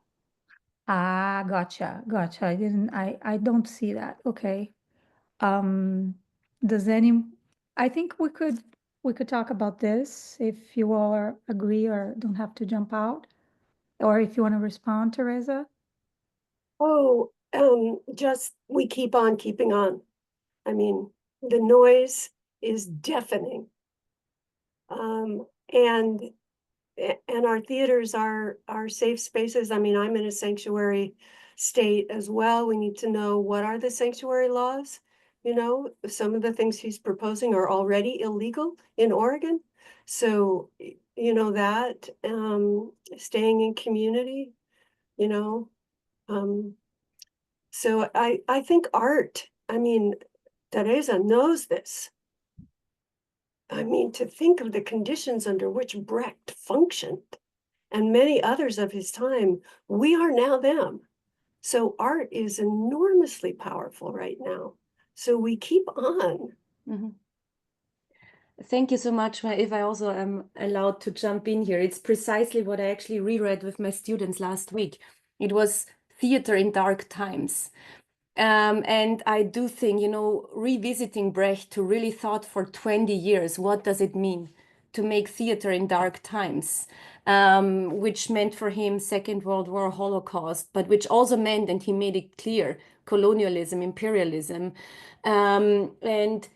Gotcha. I don't see that. Okay. Does any, I think we could talk about this if you all agree or don't have to jump out, or if you want to respond, Teresa. Oh, just we keep on keeping on. I mean, the noise is deafening. And our theaters are safe spaces. I mean, I'm in a sanctuary state as well. We need to know what are the sanctuary laws. You know, some of the things he's proposing are already illegal in Oregon. So, you know, that staying in community, you know. So I think art, I mean, Teresa knows this. I mean, to think of the conditions under which Brecht functioned and many others of his time, we are now them. So art is enormously powerful right now. So we keep on. Mhm. Thank you so much. If I also am allowed to jump in here, it's precisely what I actually reread with my students last week. It was Theater in Dark Times. And I do think, you know, revisiting Brecht, who really thought for 20 years, what does it mean to make theater in dark times, which meant for him Second World War, Holocaust, but which also meant, and he made it clear, colonialism, imperialism. And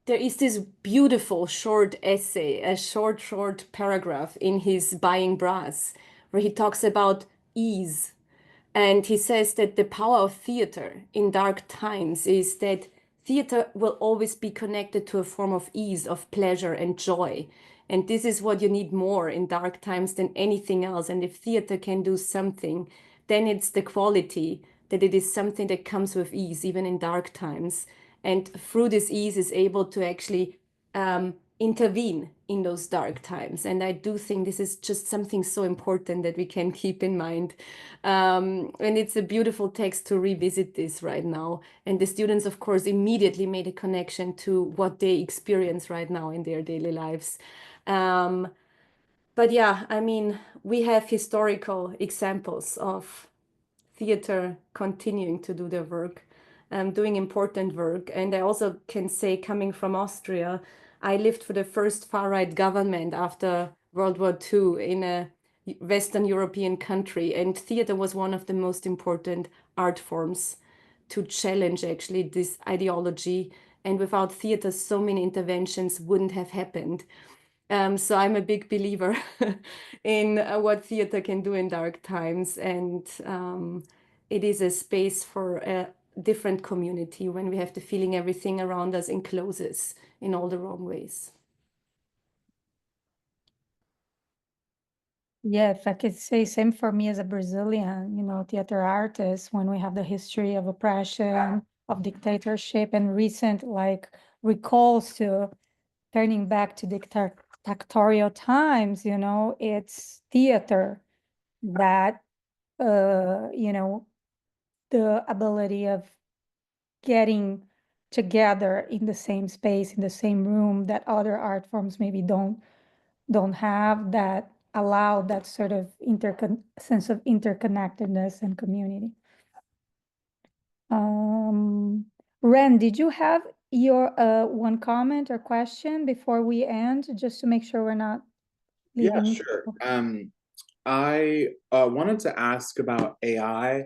there is this beautiful short essay, a short paragraph in his Buying Brass, where he talks about ease. And he says that the power of theater in dark times is that theater will always be connected to a form of ease, of pleasure and joy. And this is what you need more in dark times than anything else. And if theater can do something, then it's the quality that it is something that comes with ease, even in dark times. And through this ease is able to actually intervene in those dark times. And I do think this is just something so important that we can keep in mind. And it's a beautiful text to revisit this right now. And the students, of course, immediately made a connection to what they experience right now in their daily lives. But yeah, I mean, we have historical examples of theater continuing to do their work, doing important work. And I also can say, coming from Austria, I lived for the first far-right government after World War II in a Western European country. And theater was one of the most important art forms to challenge actually this ideology. And without theater, so many interventions wouldn't have happened. So I'm a big believer in what theater can do in dark times. And it is a space for a different community when we have the feeling everything around us encloses in all the wrong ways. Yeah, if I could say same for me as a Brazilian, you know, theater artist, when we have the history of oppression, of dictatorship and recent like recalls to turning back to dictatorial times, you know, it's theater that, you know, the ability of getting together in the same space, in the same room that other art forms maybe don't have, that allow that sort of sense of interconnectedness and community. Ren, did you have your one comment or question before we end, just to make sure we're not Yeah, leaving? sure. I wanted to ask about AI.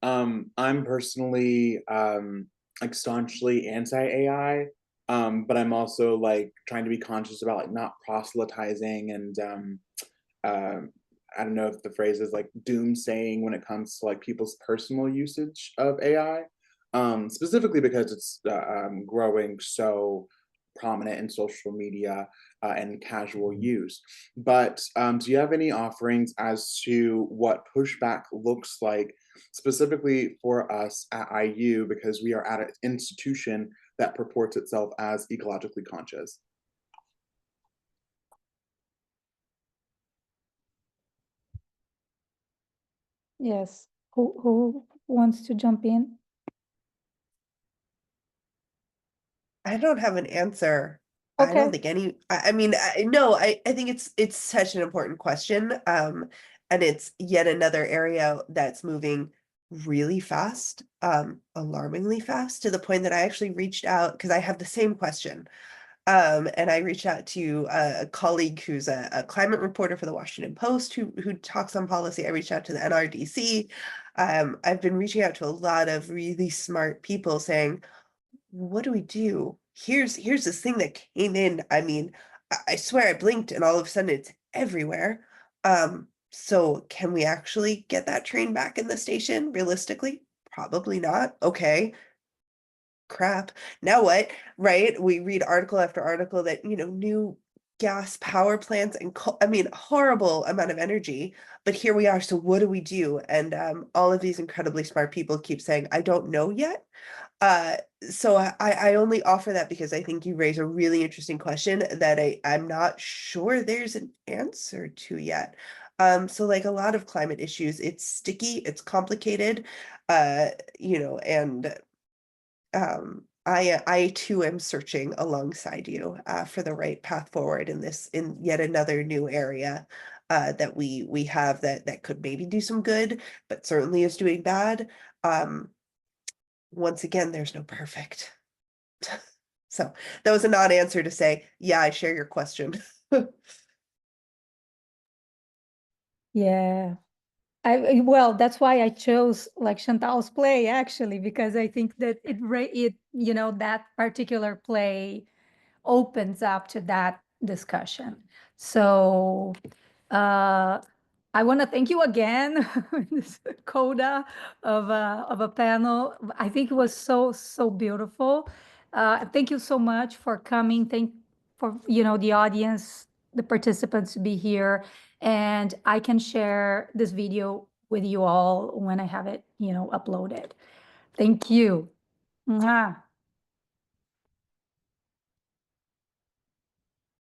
I'm personally like staunchly anti-AI, but I'm also like trying to be conscious about like not proselytizing and I don't know if the phrase is like doomsaying when it comes to like people's personal usage of AI, specifically because it's growing so prominent in social media and casual use. But do you have any offerings as to what pushback looks like specifically for us at IU, because we are at an institution that purports itself as ecologically conscious? Yes. Who wants to jump in? I don't have an answer. I don't Okay. think any, I mean, no, I think it's such an important question. And it's yet another area that's moving really fast, alarmingly fast, to the point that I actually reached out because I have the same question. And I reached out to a colleague who's a climate reporter for the Washington Post who talks on policy. I reached out to the NRDC. I've been reaching out to a lot of really smart people saying, what do we do? Here's this thing that came in. I mean, I swear I blinked and all of a sudden it's everywhere. So can we actually get that train back in the station realistically? Probably not. Okay. Crap. Now what? Right? We read article after article that, you know, new gas power plants and I mean, horrible amount of energy, but here we are. So what do we do? And all of these incredibly smart people keep saying, I don't know yet. So I only offer that because I think you raise a really interesting question that I'm not sure there's an answer to yet. So like a lot of climate issues, it's sticky, it's complicated, you know, and I too am searching alongside you for the right path forward in yet another new area that we have that could maybe do some good, but certainly is doing bad. Once again, there's no perfect. So that was a non-answer to say, yeah, I share your question. Yeah. Well, that's why I chose like Chantal's play actually, because I think that it you know, that particular play opens up to that discussion. So I want to thank you again, this coda of a panel. I think it was so beautiful. Thank you so much for coming. Thank for, you know, the audience, the participants to be here, and I can share this video with you all when I have it, you know, uploaded. Thank you. Mwah.